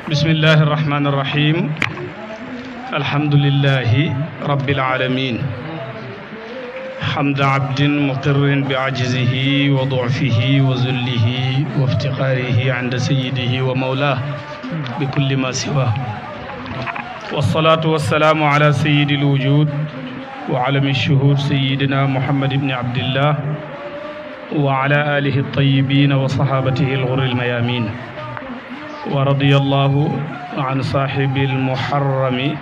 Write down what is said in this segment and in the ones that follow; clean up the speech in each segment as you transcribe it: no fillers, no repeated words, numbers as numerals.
بسم الله الرحمن الرحيم الحمد لله رب العالمين حمد عبد مقر بعجزه وضعفه وذله وافتقاره عند سيده ومولاه بكل ما سواه والصلاة والسلام على سيد الوجود وعلم الشهود سيدنا محمد بن عبد الله وعلى آله الطيبين وصحابته الغر الميامين ورضي الله عن صاحب المحرم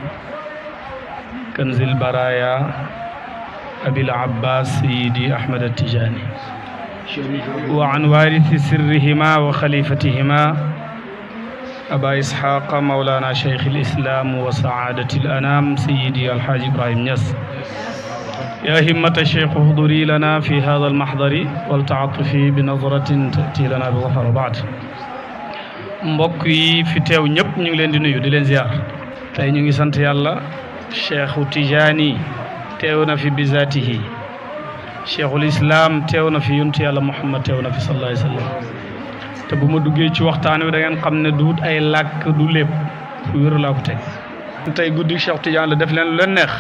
كنز البرايا أبي العباس سيدي أحمد التجاني وعن وارث سرهما وخليفتهما أبا إسحاق مولانا شيخ الإسلام وسعادة الأنام سيدي الحاج إبراهيم نياس يا همة الشيخ احضري لنا في هذا المحضر ولتعطفي بنظرة تأتي لنا بظفر بعد mbokk yi fi teew ñëpp ñu ngi leen di nuyu di leen ziar tey ñu ngi sant yàlla cheikhu tijaani teew na fi bizaatihi cheikhul islam teew na fi yontu yàlla muhammad teew na fi sallallahu alayhi wa sallam te bu ma duggee ci waxtaan wi da ngeen xam ne duut ay làkk du lépp fu wéru laa ko teg tey guddi cheikh tidiane la def leen lu leen neex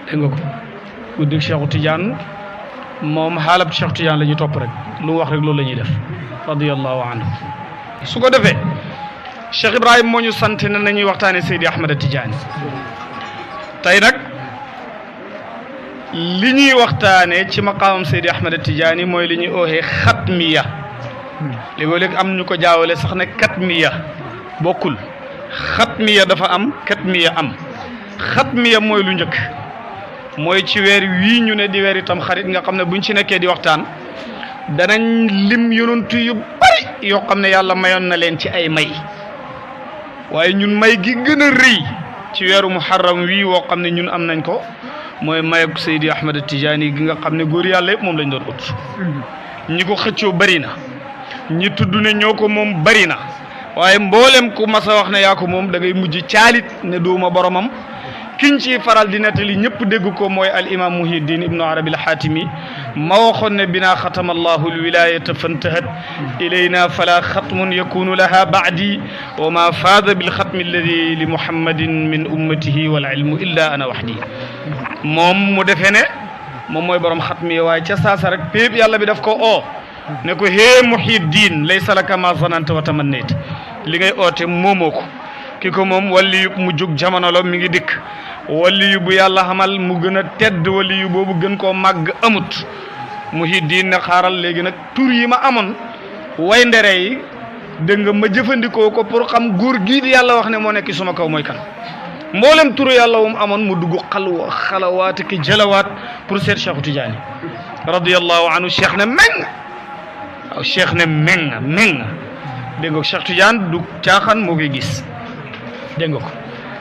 dégg nga ko guddi cheikhu tidiane moom xaalab cheikh tidiane la ñuy topp rek lu mu wax rek loolu la ñuy def radiyallahu anhu su ko defee Cheikh Ibrahim moo ñu sant ne nañuy waxtaane Seydi Ahmad Tidiane tey nag li ñuy waxtaane ci maqaamam Seydi Ahmad Tidiane mooy li ñuy ooxee xatmiya léegi-léegi am ñu ko jaawale sax ne katmiya bokkul xatmiya dafa am katmiya am xatmiya mooy lu njëkk mooy ci weer wii ñu ne di weer itam xarit nga xam ne buñ ci nekkee di waxtaan danañ lim yonent yu bari yoo xam ne yàlla mayoon na leen ci ay may waaye ñun may gi gën a rëy ci weeru muharram wii woo xam ne ñun am nañ ko mooy mayuk Seydi Ahmad Tidiane gi nga xam ne góor yàlla yëpp moom lañ doon ut ñi ko xëccoo bari na ñi tudd ne ñoo ko moom bari na waaye mboolem ku mas a wax ne yaa ko moom da ngay mujj caalit ne duuma boromam kiñ ci faral di nettali ñëpp dégg ko mooy al imam Muhyiddin ibnu Arabi al Xaatimi ma waxoon ne binaa xatama allahu alwilayata fantahat ilayna fala xatmun yakunu laha baadi wa ma faada bilxatmi alladi li muhammadin min ummatihi wal ilmu illa ana waxdi moom mu defee ne moom mooy borom xatmi waaye ca saasa rek péeb yàlla bi daf ko oo ne ko hee Muhyiddin laysa laka ma zananta wa tamannayt li ngay oote moomoo ko ki ko moom wali yu mu jóg jamono la mi ngi dikk wali yu bu yàlla xamal mu gën a tedd wali yu boobu gën koo màgg amut Muhyiddin ne xaaral léegi nag tur yi ma amoon way ndere yi dégg nga ma jëfandikoo ko pour xam góor gii di yàlla wax ne moo nekk suma kaw mooy kan mboolem turu yàlla wu mu amoon mu dugg xalwa xalawaat ki jëlawaat pour seet Cheikhu Tidiane radiyallahu anhu cheikh ne meng waaw cheikh ne meng dégg nga Cheikh Tidiane du caaxaan moo koy gis dégg nga ko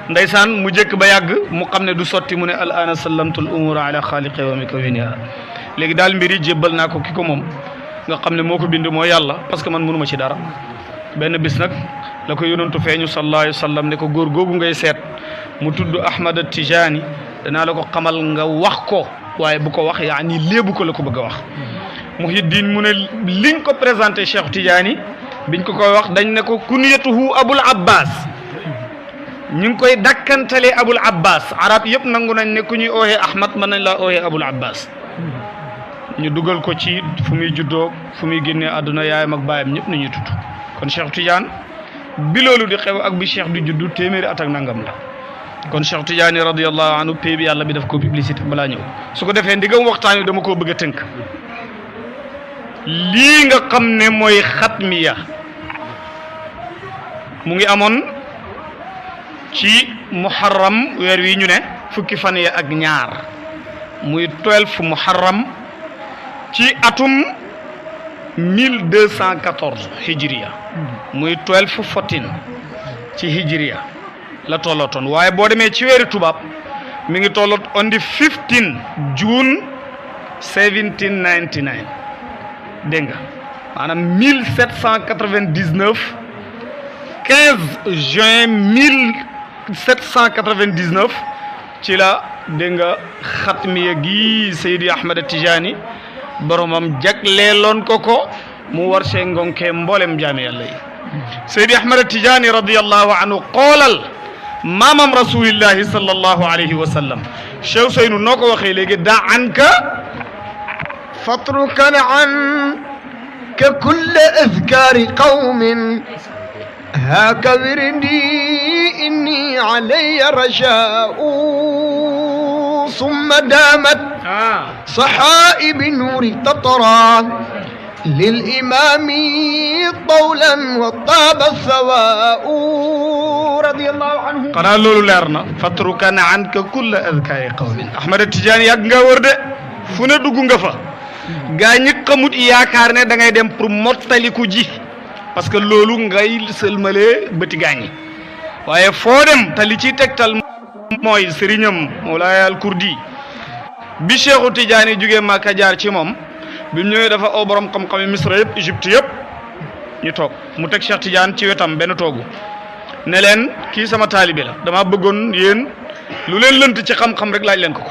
ndeysaan mu jëkk ba yàgg mu xam ne du sotti mu ne al ana sallamtu al umura ala xaaliqi wa mikawiniha léegi daal mbir yi jébbal naa ko ki ko moom nga xam ne moo ko bind moo yàlla parce que man mënuma ci dara benn bis nag la ko yonantu feeñu sallallahu alayhi wa sallam ne ko góor googu ngay seet mu tudd Ahmad Tidiane danaa la ko xamal nga wax ko waaye bu ko wax yaani léebu ko la ko bëgg a wax Muhyiddin mu ne liñ ko présenté Cheikh Tidiane biñ ko koy wax dañ ne ko kunyatuhu Abul Abbas ñu ngi koy dakkantalee Abul Abbas arab yëpp nangu nañ ne ku ñuy ooyee Ahmad mën nañ laa ooyee Abul Abbas ñu dugal ko ci fu muy juddoo fu muy génnee àdduna yaayam ak baayam ñëpp nañuy tudd kon Cheikh Tidiane bi loolu di xew ak bi Cheikh di juddu téeméeri at ak nangam la kon Cheikh Tidiane radiyallahu anhu pay bi yàlla bi daf ko publicité balaa ñëw su ko defee ndigam waxtaan wi dama koo bëgg a tënk lii nga xam ne mooy xatmiya mu ngi amoon ci muharram weer wi ñu ne fukki fan ya ak ñaar muy 12 muharram ci atum 1214 hijriya muy 1214 ci hijriya la tollootoon waaye boo demee ci weeri tubaab mi ngi tolloot on the 15 June 1799 dégg nga maanaam 1799 15 juin 1799 ci la dégg nga xatmiya gi Seydi Ahmad Tidiane boromam jagleeloon ko mu war see ngonkee mboolem jaami yàlla yi Seydi Ahmad Tijaani radiyallahu anhu xoolal maamam rasulillahi sallallahu alayhi wa sallam Cheikh Seynou noo ko waxee léegi daa anka fatrukan anka kulla adkaari qawmin haaka wirdi inni alayya rajaa'u summa daamat saxaa'ibi nuuri tatra للإمام طولا وطاب الثواء رضي الله عنه قرأ لولو ليرنا فتركن عنك كل أذكار قوم أحمد التجاني ياك nga wër de fu ne dugg nga fa gaa ñi xamut yaakaar ne da ngay dem pour mottaliku ji parce que loolu ngay sëlmalee bëti gaañi waaye foo dem te li ci tegtal mooy sëriñam Mawlaaya al Kurdi bi Cheikhu Tijaani jógee Màkka jaar ci moom bi mu ñëwee dafa oo borom xam-xam yi Misra yëpp Égypte yëpp ñu toog mu teg Cheikh Tidiane ci wetam benn toogu ne leen kii sama taalibe la dama bëggoon yéen lu leen lënt ci xam-xam rek laaj leen ko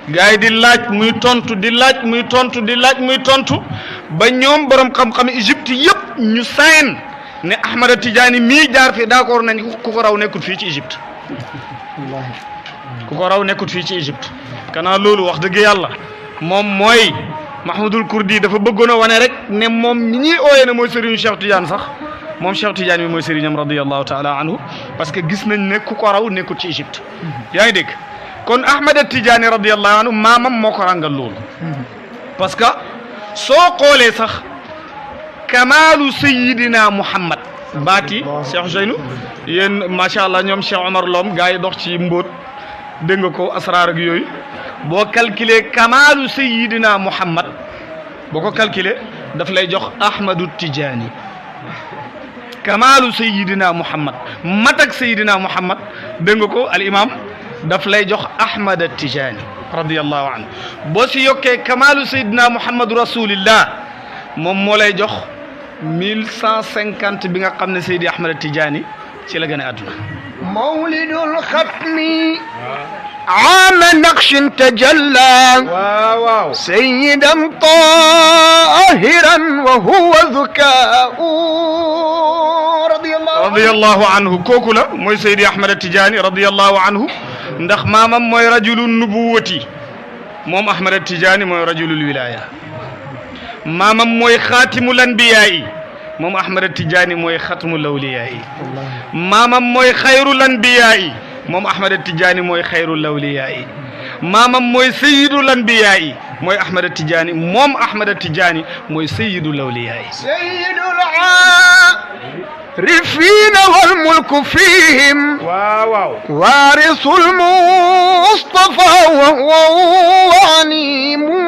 gars yi di laaj muy tontu di laaj muy tontu di laaj muy tontu ba ñoom borom xam-xam yi Égypte yëpp ñu sayen ne Ahmada Tidiane mii jaar fi d'accord nañ ku ko raw nekkut fii ci Égypte ku ko raw nekkut fii ci Égypte kanaa loolu wax dëgg yàlla moom mooy Mahmoudul Kurdi dafa bëggoon a wane rek ne moom ñi ñuy ooyee ne mooy sëriñu Cheikh Tidiane sax moom Cheikh Tidiane mi mooy sëriñam radiyallahu taala anhu parce que gis nañ ne ku ko raw nekkul ci Égypte yaa ngi dégg kon Ahmad Tidiane radiyallahu anhu maamam moo ko ràngal loolu parce que soo xoolee sax kamaalu sayidina Muhammad baati Cheikh Zeynou yéen macha allah ñoom Cheikh Omar Lom gars yi dox ci mbóot dégg nga ko asraar ak yooyu boo calculer kamaalu sayidina Muhammad boo ko calculer daf lay jox Ahmadu Tijaani kamaalu sayidina Muhammad matak sayidina Muhammad dégg nga ko al imam daf lay jox Ahmad Tijaani radiyallahu anhu boo si yokkee kamaalu sayidina Muhammadu rasulillah moom moo lay jox 1150 bi nga xam ne Seydi Ahmad Tijaani ci la gën a àdduna mawlidul xatmi عام نقش تجلى سيدا طاهرا وهو ذكاء رضي الله عنه كوكولا موي سيدي احمد التجاني رضي الله عنه ndax maamam mooy rajulun nubuwati moom ahmad التجاني mooy rajulul wilaya maamam mooy xaatimul anbiyaa yi moom ahmad التجاني mooy xatmul awliyaa yi maamam mooy xayrul anbiyaa yi moom Ahmad Tidiane mooy xayrul awliyaa yi maamam mooy sayyidul anbiyaa yi mooy Ahmad Tidiane moom Ahmad Tidiane mooy sayyidul awliyaa yi sayyidul aarifiina wal mulku fiihim waaw waarisul Mustafaa wa huwa aliimu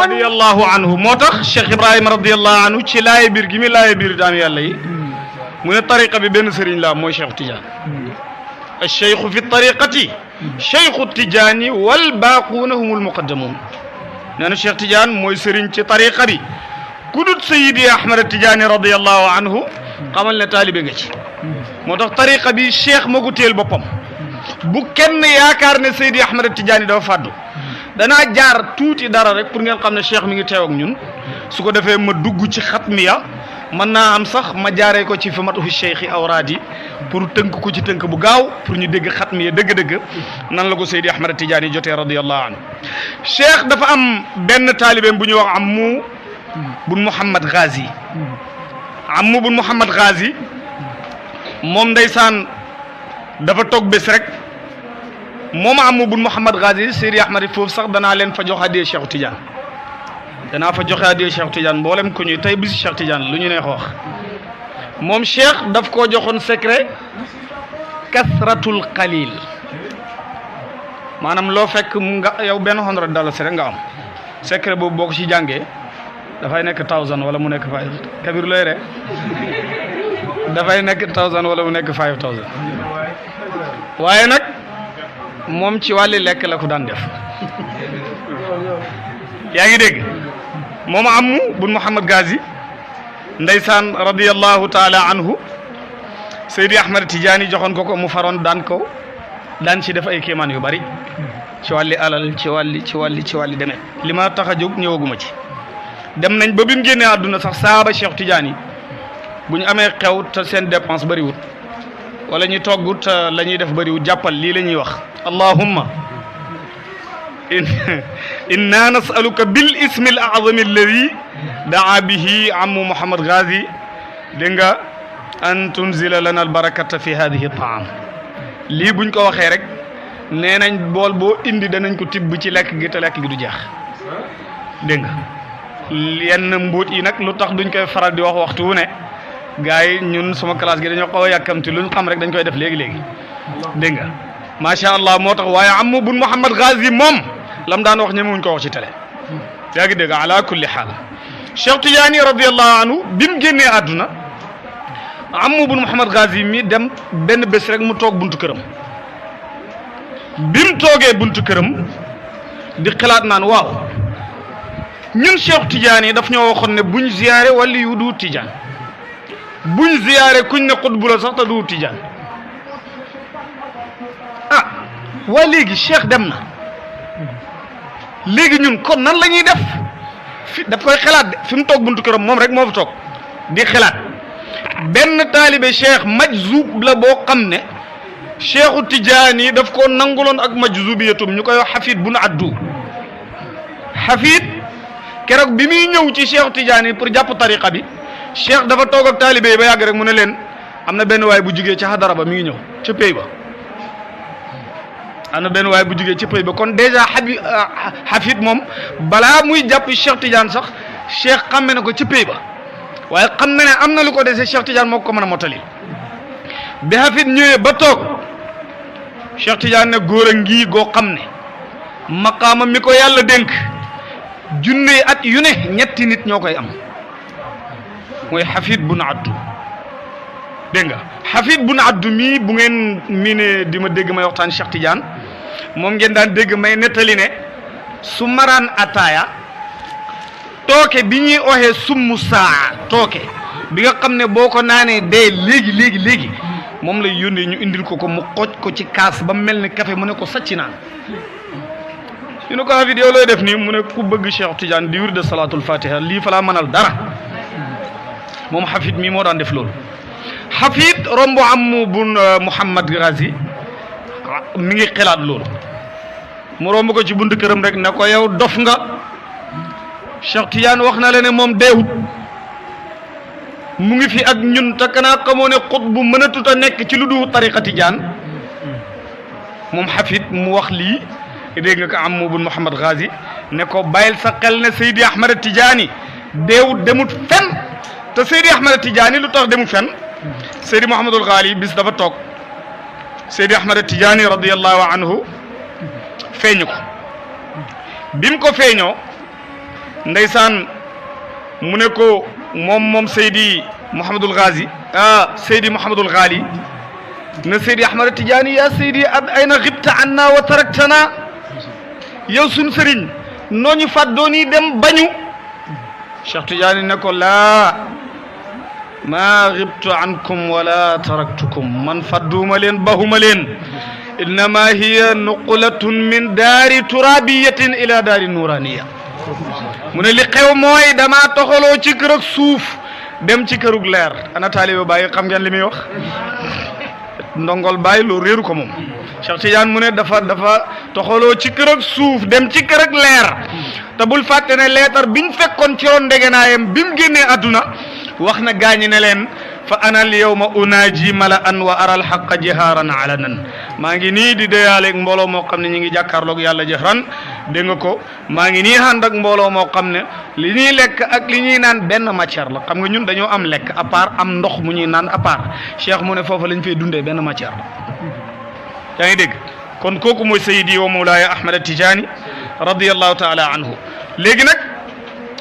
radiyallahu anhu moo tax Cheikh Ibrahima radiyallahu anhu ci laay biir gi mi laay biir daan yàlla yi mu ne tariqa bi benn sëriñ la mooy Cheikh Tidiane alcheikhu fi tariqati cheikhu Tidiane wal baaquuna humul muqaddamuun nee na Cheikh Tidiane mooy sëriñ ci tariqa bi ku dut Seydi Ahmad Tidiane radiyallahu anhu xamal ne taalibe nga ci moo tax tariqa bi cheikh moo ko téel boppam bu kenn yaakaar ne Seydi Ahmad Tidiane dafa fàddu danaa jaar tuuti dara rek pour ngeen xam ne cheikh mi ngi teew ak ñun su ko defee ma dugg ci xatmiya mën naa am sax ma jaaree ko ci fa matuhu cheikhi awraadi pour tënk ko ci tënk bu gaaw pour ñu dégg xatmiya dëgg-dëgg nan la ko Seydi Ahmad Tidiane jotee radiyallahu anhu cheikh dafa am benn taalibeem bu ñuy wax Ammu bun Mouhamad Ghazi Ammu bun Mouhamad Ghazi moom ndeysaan dafa toog bés rek moom Ammu bun Mouhamad Ghazi Seydi Ahmad foofu sax danaa leen fa jox adiyee Cheikh Tidiane danaa fa joxe adiyee Cheikh Tidiane mboolem ko ñuy tey bisi Cheikh Tidiane lu ñu neex wax moom Cheikh daf koo joxoon secret kasratul qalil maanaam loo fekk mu nga yow benn $100 rek nga am secret boobu boo ko ci jàngee dafay nekk 1000 wala mu nekk 5 kabir looy re dafay nekk 1000 wala mu nekk 5000 waaye nag moom ci wàlli lekk la ko daan def yaa ngi dégg moom Ammu bun Mouhamad Ghazi ndeysaan radiyallahu taala anhu Seydi Ahmad Tidiane joxoon ko mu faroon daan ci def ay kéemaan yu bari ci wàlli alal ci wàlli demet li ma tax a jóg ñëwaguma ci dem nañ ba bi mu génnee àdduna sax saaba Cheikh Tidiane yi bu ñu amee xew te seen dépense bëriwut wala ñu toggut te la ñuy def bëriwut jàppal lii la ñuy wax allahumma inna nasaluka bil ismi al azami alladi daa bihi amu Mouhamad Ghazi dégg nga an tunzila lana al barakata fi hadihi taam lii buñ ko waxee rek nee nañ bool boo indi danañ ko tibb ci lekk gi te lekk gi du jeex dégg nga yenn mbuut yi nag lu tax duñ koy faral di wax waxtu wu ne gars yi ñun sama classe gi dañoo xaw a yàkkamti luñ xam rek dañ koy def léegi-léegi dégg nga macha allah moo tax waaye amu bun Mouhamad Ghazi moom lam daan wax ñemewuñ ko wax ci télé yaa ngi dégg ala kulli xaal Cheikh Tidiane radiyallahu anhu bi mu génnee àdduna amu bun Mouhamad Ghazi mi dem benn bés rek mu toog buntu këram bi mu toogee buntu këram di xalaat naan waaw ñun Cheikh Tidiane yi daf ñoo waxoon ne buñ ziyaare wali yu du Tidiane buñ ziyaare kuñ ne xutbu la sax te du Tidiane ah waa léegi Cheikh dem na léegi ñun kon nan la ñuy def fi daf koy xalaat de fi mu toog buntu këram moom rek moo fa toog di xalaat benn taalibe Cheikh majzub la boo xam ne Cheikhu Tidiane yi daf koo nanguloon ak majzubiyatum ñu koy wax Hafid bun Addu Hafid keroog bi muy ñëw ci Cheikhu Tidiane yi pour jàpp tariqa bi Cheikh dafa toog ak taalibe yi ba yàgg rek mu ne leen am na benn waay bu jugee ci xadara ba mi ngi ñëw ca pay ba am na benn waay bu jugee ci pay ba kon dèjà Hafid moom balaa muy jàpp Cheikh Tidiane sax Cheikh xamme na ko ci pay ba waaye xam na ne am na lu ko dese Cheikh Tidiane moo ko mën a mottali bi Hafid ñëwee ba toog Cheikh Tidiane ne góor a ngii goo xam ne maqaama mi ko yàlla dénk junne at yu ne ñetti nit ñoo koy am mooy Hafid bun Addu dégg nga Hafid bun Addu mii bu ngeen mii ne di ma dégg may waxtaan Cheikh Tidiane moom ngeen daan dégg may nettali ne su maraan ataaya tooke bi ñuy oxee summu saa tooke bi nga xam ne boo ko naanee dee léegi moom lay yónnee ñu indil ko mu xooj ko ci kaas ba mel ni café mu ne ko sàcc naan ñu ne ko Hafid yow looy def nii mu ne ku bëgg Cheikh Tidiane di wirde salaatul fatiha lii fa laa mënal dara moom Hafid mii moo daan def loolu Hafid rombo amu bun Mouhamad Ghazi mi ngi xelaat loolu mu romb ko ci buntu këram rek ne ko yow dof nga Cheikh Tidiane wax na la ne moom deewut mu ngi fi ak ñun te kanaa xamoo ne xut bu mënatut a nekk ci lu du tariqa Tidiane moom Hafid mu wax lii dégg nga ko amu bun Mouhamad Ghazi ne ko bàyyil sa xel ne Seydi Ahmad Tidiane deewut demut fenn te Seydi Ahmad Tidiane lu tax demut fenn Seydi Mouhamadul Ghali bis dafa toog Seydi Ahmad Tidiane radiyallahu anhu feeñu ko bi mu ko feeñoo ndeysaan mu ne ko moom Seydi Mouhamadul Ghazi Seydi Mouhamadul Ghali ne Seydi Ahmad Tidiane yaa Seydi ayna ghibta anna wa taraktana yow suñu sëriñ noo ñu fàddoo nii dem bañu Cheikh Tidiane ne ko laa maa ghibtu ankum wala taraktukum man fàdduuma leen bahuma leen innama hiya nuqulatun min daari turabiyatin ila daari nuraniya mu ne li xew mooy damaa toxaloo ci kër ak suuf dem ci kërug leer ana taalibe Baay xam ngeen li muy wax ndongol Baay loolu réeru ko moom Cheikh Tidiane mu ne dafa toxaloo ci kër ak suuf dem ci kër ak leer te bul fàtte ne leetar biñ fekkoon ci ron ndegenaayam bi mu génnee àdduna wax na gaañi ne leen fa ana al yawma unaaji mala an wa aral xaqa jihaaran alanan maa ngi nii di déyaaleeg mbooloo moo xam ne ñu ngi jàkkaarloog yàlla jahran dégg nga ko maa ngi nii ànd ak mbooloo moo xam ne li ñuy lekk ak li ñuy naan benn matière la xam nga ñun dañoo am lekk à part am ndox mu ñuy naan à part Cheikh mu ne foofu lañ fay dundee benn matière la yaa ngi dégg kon kooku mooy Seydi wa Mawlaaya Ahmad Tidiane radiyallahu taala anhu léegi nag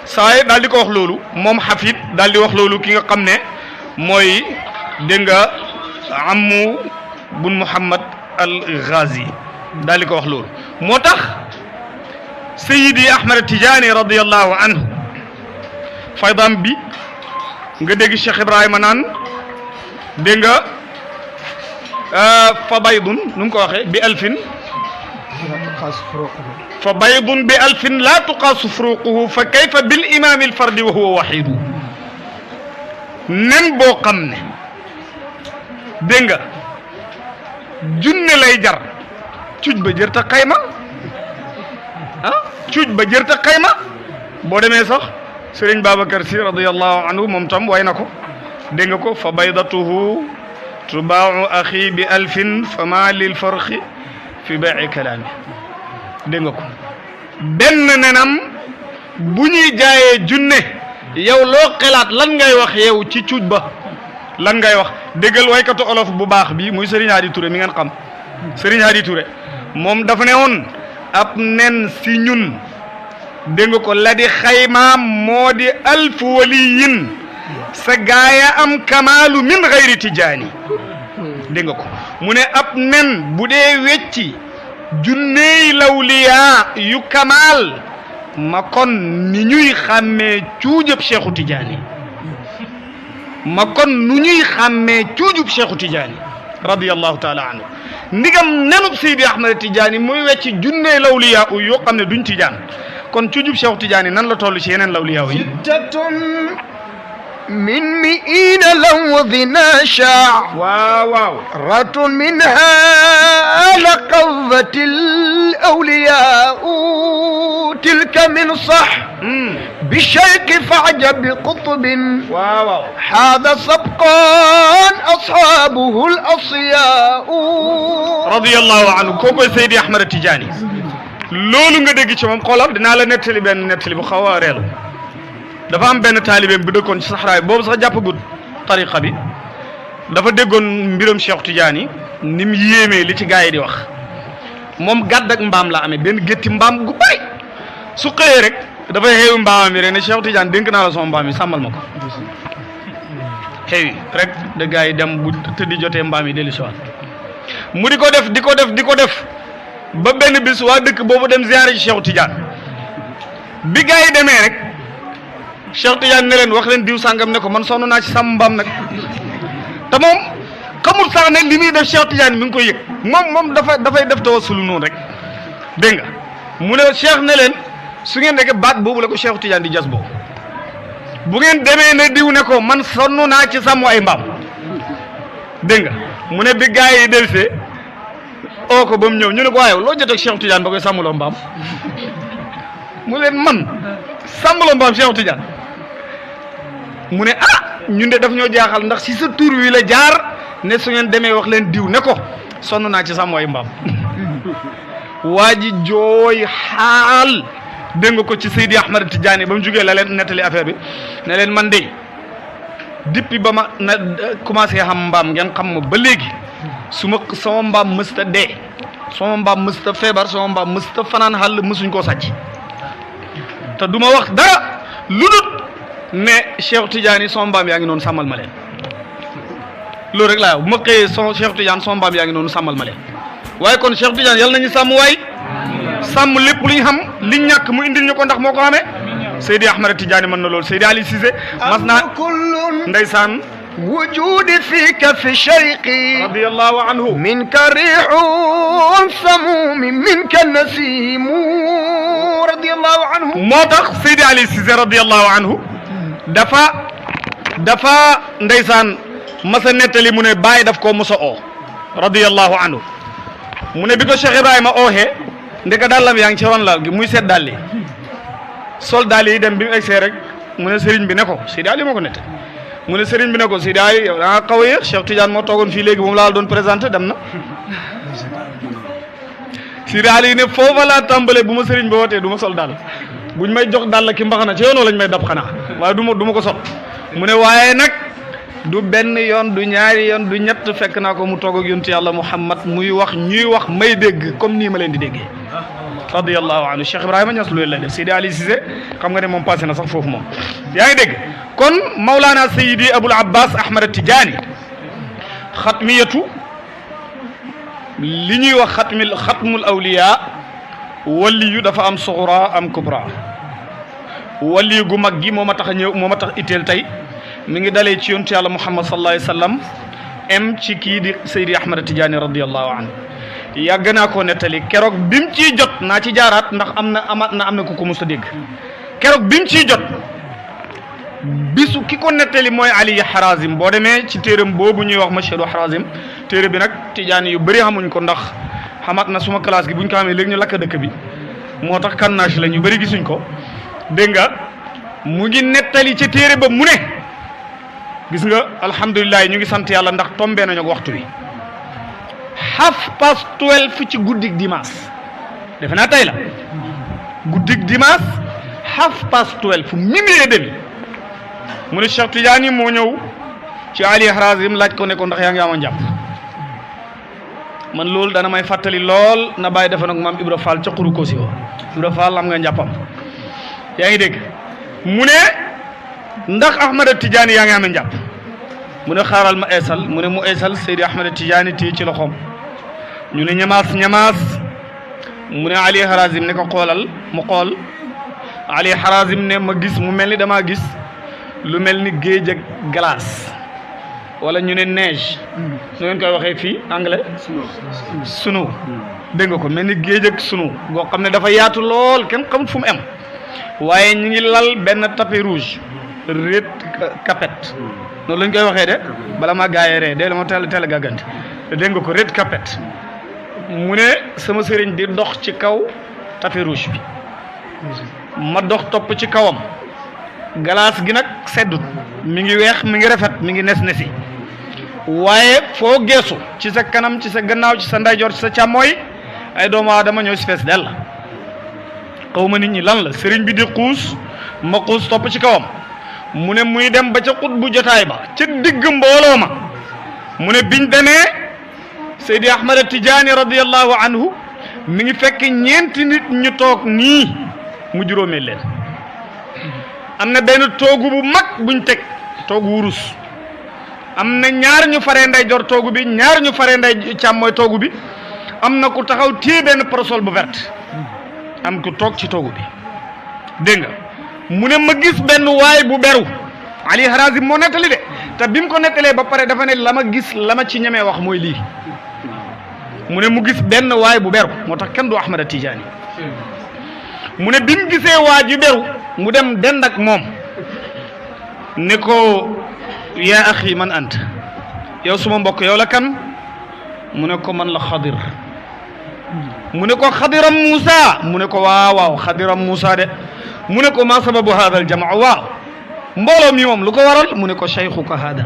saa yi daal di ko wax loolu moom Hafid daal di wax loolu ki nga xam ne mooy dégg nga amu bun Mouhamad al Ghazi daal di ko wax loolu moo tax Seydi Ahmad Tidiane radiyallahu anhu faydam bi nga dégg Cheikh Ibrahima naan dégg nga fa baydun nu mu ko waxee bi alfin fa baydun bi alfin laa tuqaasu furuquhu fa kayfa bil imaami alfardi wa huwa waxidu nen boo xam ne dégg nga junne lay jar cuuj ba jërta xayma cuuj ba jërta xayma boo demee sax Sëriñ Babacar Si radiyallahu anhu moom tam way na ko dégg nga ko fa baydatuhu tubaacu axi bi alfin fa ma lil farqi fi baaci kalaami dégg nga ko benn nenam bu ñuy jaayee junne yow loo xelaat lan ngay wax yow ci cuuj ba lan ngay wax déggal waykatu olof bu baax bi muy Serigne Hadi Touré mi ngeen xam Serigne Hadi Touré moom dafa ne woon ab nen si ñun dégg nga ko la di xaymaam moo di alfu waliyin sa gaaya am kamaalu min xayri tijaani dégg nga ko mu ne ab nen bu dee wecci junneey lawliyaa yu kamaal ma kon ni ñuy xàmmee cuujub Cheikhu Tijaani ma kon nu ñuy xàmmee cuujub Cheikhu Tijaani radiyallahu taala anhu ndigam nenub Seydi Ahmad Tijaani muy wecci junneey lawliyaa yoo xam ne duñ Tijaan kon cuujub Cheikhu Tijaani nan la toll ci yeneen lawliyaa yi من مئين لوظ ناشع واو رة منها لقضت الأولياء تلك من صح بالشيق فعجب بقطب واو هذا سبقا أصحابه الأصياء رضي الله عنه كوكو سيدي أحمد التجاني loolu nga dégg ci moom xoolal dinaa la nettali benn nettali bu xaw a reelu dafa am benn taalibeem bu dëkkoon ci saxaraay boobu sax jàppagut tariqa bi dafa déggoon mbiram Cheikh Tidiane ni mu yéemee li ci gaa yi di wax moom gàdd ak mbaam la amee benn gétti mbaam gu bari su xëyee rek dafay xeewu mbaamam yi rek ne Cheikh Tidiane dénk naa la sama mbaam yi sàmmal ma ko xeewi rek da gaa yi dem bu tëddi jotee mbaam yi dellu si waat mu di ko def ba benn bis waa dëkk boobu dem ziyaare ci Cheikh Tidiane bi gaa yi demee rek Cheikh Tidiane ne leen wax leen diw sàngam ne ko man sonn naa ci sàmm mbaam nag te moom xamul sax ne li muy def Cheikh Tidiane mi ngi koy yëg moom dafay def tawassulu noonu rek dégg nga mu ne Cheikh ne leen su ngeen nekkee baat boobu la ko Cheikh Tidiane di jas boobu bu ngeen demee ne diw ne ko man sonn naa ci sàmm ay mbaam dégg nga mu ne bi gaa yi delsee oo ko ba mu ñëw ñu ne ko waaye loo jot ak Cheikh Tidiane ba koy sàmmloo mbaam mu leen man sàmmloo mbaam Cheikh Tidiane mu ne ñun de daf ñoo jaaxal ndax si sa tur wi la jaar ne su ngeen demee wax leen diw ne ko sonn naa ci sàmm ay mbaam waa ji jooy xaal dégg nga ko ci Seydi Ahmad Tidiane ba mu jugee la leen nettali affaire bi ne leen man de depuis ba ma na commencé xam mbaam ngeen xam ma ba léegi sama mbaam mësta dee sama mbaam mësta feebar sama mbaam mësta fanaan xàll mësuñ koo sàcc te du ma wax dara lu dul ne Cheikh Tidiane sama mbaam yaa ngi noonu sàmmal ma leen loolu rek laa bu ma xëyee Cheikh Tidiane sama mbaam yaa ngi noonu sàmmal ma leen waaye kon Cheikh Tidiane yàlla nañu sàmm waay sàmm lépp lu ñu xam liñ ñàkk mu indil ñu ko ndax moo ko xamee Seydi Ahmad Tidiane mën na loolu Seydi Ali Cissé mas naa ndeysaan وجودي فيك في شيقي رضي الله عنه منك ريح سموم منك النسيم رضي الله عنه موتاخ سيدي علي سيزي رضي الله عنه دفا ندسان مسا نتالي من باي داف كو موسا او رضي الله عنه من بيكو شيخ ابراهيم اوهي ndeka dalam yang ci ron lal gi muy set dalli sol dalli dem bi exé rek mu ne serigne bi ne ko Seydi Ali mako net mu ne sëriñ bi ne ko Seydi Ali yow da nga xaw a yéex Cheikh Tidiane moo toogoon fii léegi moom laa doon présenté dem na Seydi Ali ne foofa laa tàmbale bu ma sëriñ bi wootee du ma sol daal buñ may jox daal la ki mbaxana ci yoonoo lañ may dab xanaa waaye du ma ko sol mu ne waaye nag du benn yoon du ñaari yoon du ñett fekk naa ko mu toog ak yonent yàlla Muhammad muy wax ñuy wax may dégg comme nii ma leen di déggee radiyallahu anhu Cheikh Ibrahima Niass loolu la def Seydi Ali Cissé xam nga ne moom passé na sax foofu moom yaa ngi dégg kon Maulana Seydi Abul Abbas Ahmad Tidiane xatmiyatu li ñuy wax xatmul awliya wali yu dafa am suxra am kubra wali gu mag gi moo ma tax a ñëw moo ma tax itteel tey mi ngi dalee ci yontu yàlla Muhammad sallallahu alayhi wa sallam em ci kii di Seydi Ahmad Tidiane radiyallahu anhu yàgg naa koo nettali keroog bi mu ciy jot naa ci jaaraat ndax am na ku ko mos a dégg keroog bi mu ciy jot bisu ki ko nettali mooy Ali Harazim boo demee ci téeram boobu ñuy wax Mashhadu Harazim téere bi nag tijaan yu bëri xamuñ ko ndax xamaat na suma classe gi buñ ko xamee léegi ñu lakk dëkk bi moo tax kannaash la ñu bëri gisuñ ko dégg nga mu ngi nettali ci téere ba mu ne gis nga alhamdulilah ñu ngi sant yàlla ndax tombé nañu ak waxtu wi 12:30 ci guddig dimanche defe naa tey la guddig dimanche 12:30 minuit et demi mu ne Cheikh Tidiane moo ñëw ci Ali Harazim laaj ko ne ko ndax yaa ngi amoon jàpp man loolu dana may fàttali lool na bàyyi defa nag maam Ibra Fall ca xuru ko si wa Ibra Fall am nga njàppam yaa ngi dégg mu ne ndax Ahmada Tidiane yaa ngi amee njàpp mu ne xaaral ma eesal mu ne mu eesal Seydi Ahmada Tidiane téye ci loxoom ñu ne ñamaas mu ne Ali Harazim ne ko xoolal mu xool Ali Harazim ne ma gis mu mel ni damaa gis lu mel ni géej ak glace wala ñu ne neige nu ngeen koy waxee fii anglais sunu dégg nga ko mel ni géej ak sunu goo xam ne dafa yaatu lool kenn xamut fu mu am waaye ñu ngi lal benn tapis rouge red carpet noonu lañ koy waxee de bala ma gaayee ree de la ma teel a gàggante dégg nga ko red carpet mu ne sama sëriñ di dox ci kaw tapis rouge bi ma dox topp ci kawam glace gi nag seddut mi ngi weex mi ngi rafet mi ngi nes-nesi waaye foo geesu ci sa kanam ci sa gannaaw ci sa ndeyjoor ci sa càmmooy ay doomu aadama ñoo si fees dell xaw ma nit ñi lan la sëriñ bi di xuus ma xuus topp ci kawam mu ne muy dem ba ca xut bu jotaay ba ca digg mbooloo ma mu ne biñ demee Seydi Ahmad Tidiane radiyallahu anhu mi ngi fekk ñeenti nit ñu toog nii mu juróomee leen am na benn toogu bu mag buñ teg toogu wurus am na ñaar ñu faree ndeyjoor toogu bi ñaar ñu faree ndey càmmooy toogu bi am na ku taxaw téye benn parasol bu verte am ku toog ci toogu bi dégg nga mu ne ma gis benn waay bu beru Ali Harazim moo nettali de te bi mu ko nettalee ba pare dafa ne la ma gis la ma ci ñemee wax mooy lii mu ne mu gis benn waay bu beru moo tax kenn du Ahmada Tidiane mu ne bi mu gisee waa ji beru mu dem dend ak moom ne ko yaa axi man ant yow suma mbokk yow la kan mu ne ko man la Xadir mu ne ko Xadiram Moussa mu ne ko waaw Xadiram Moussa de mu ne ko ma sababu hada al jamaa waaw mbooloo mi moom lu ko waral mu ne ko cheikhuka hada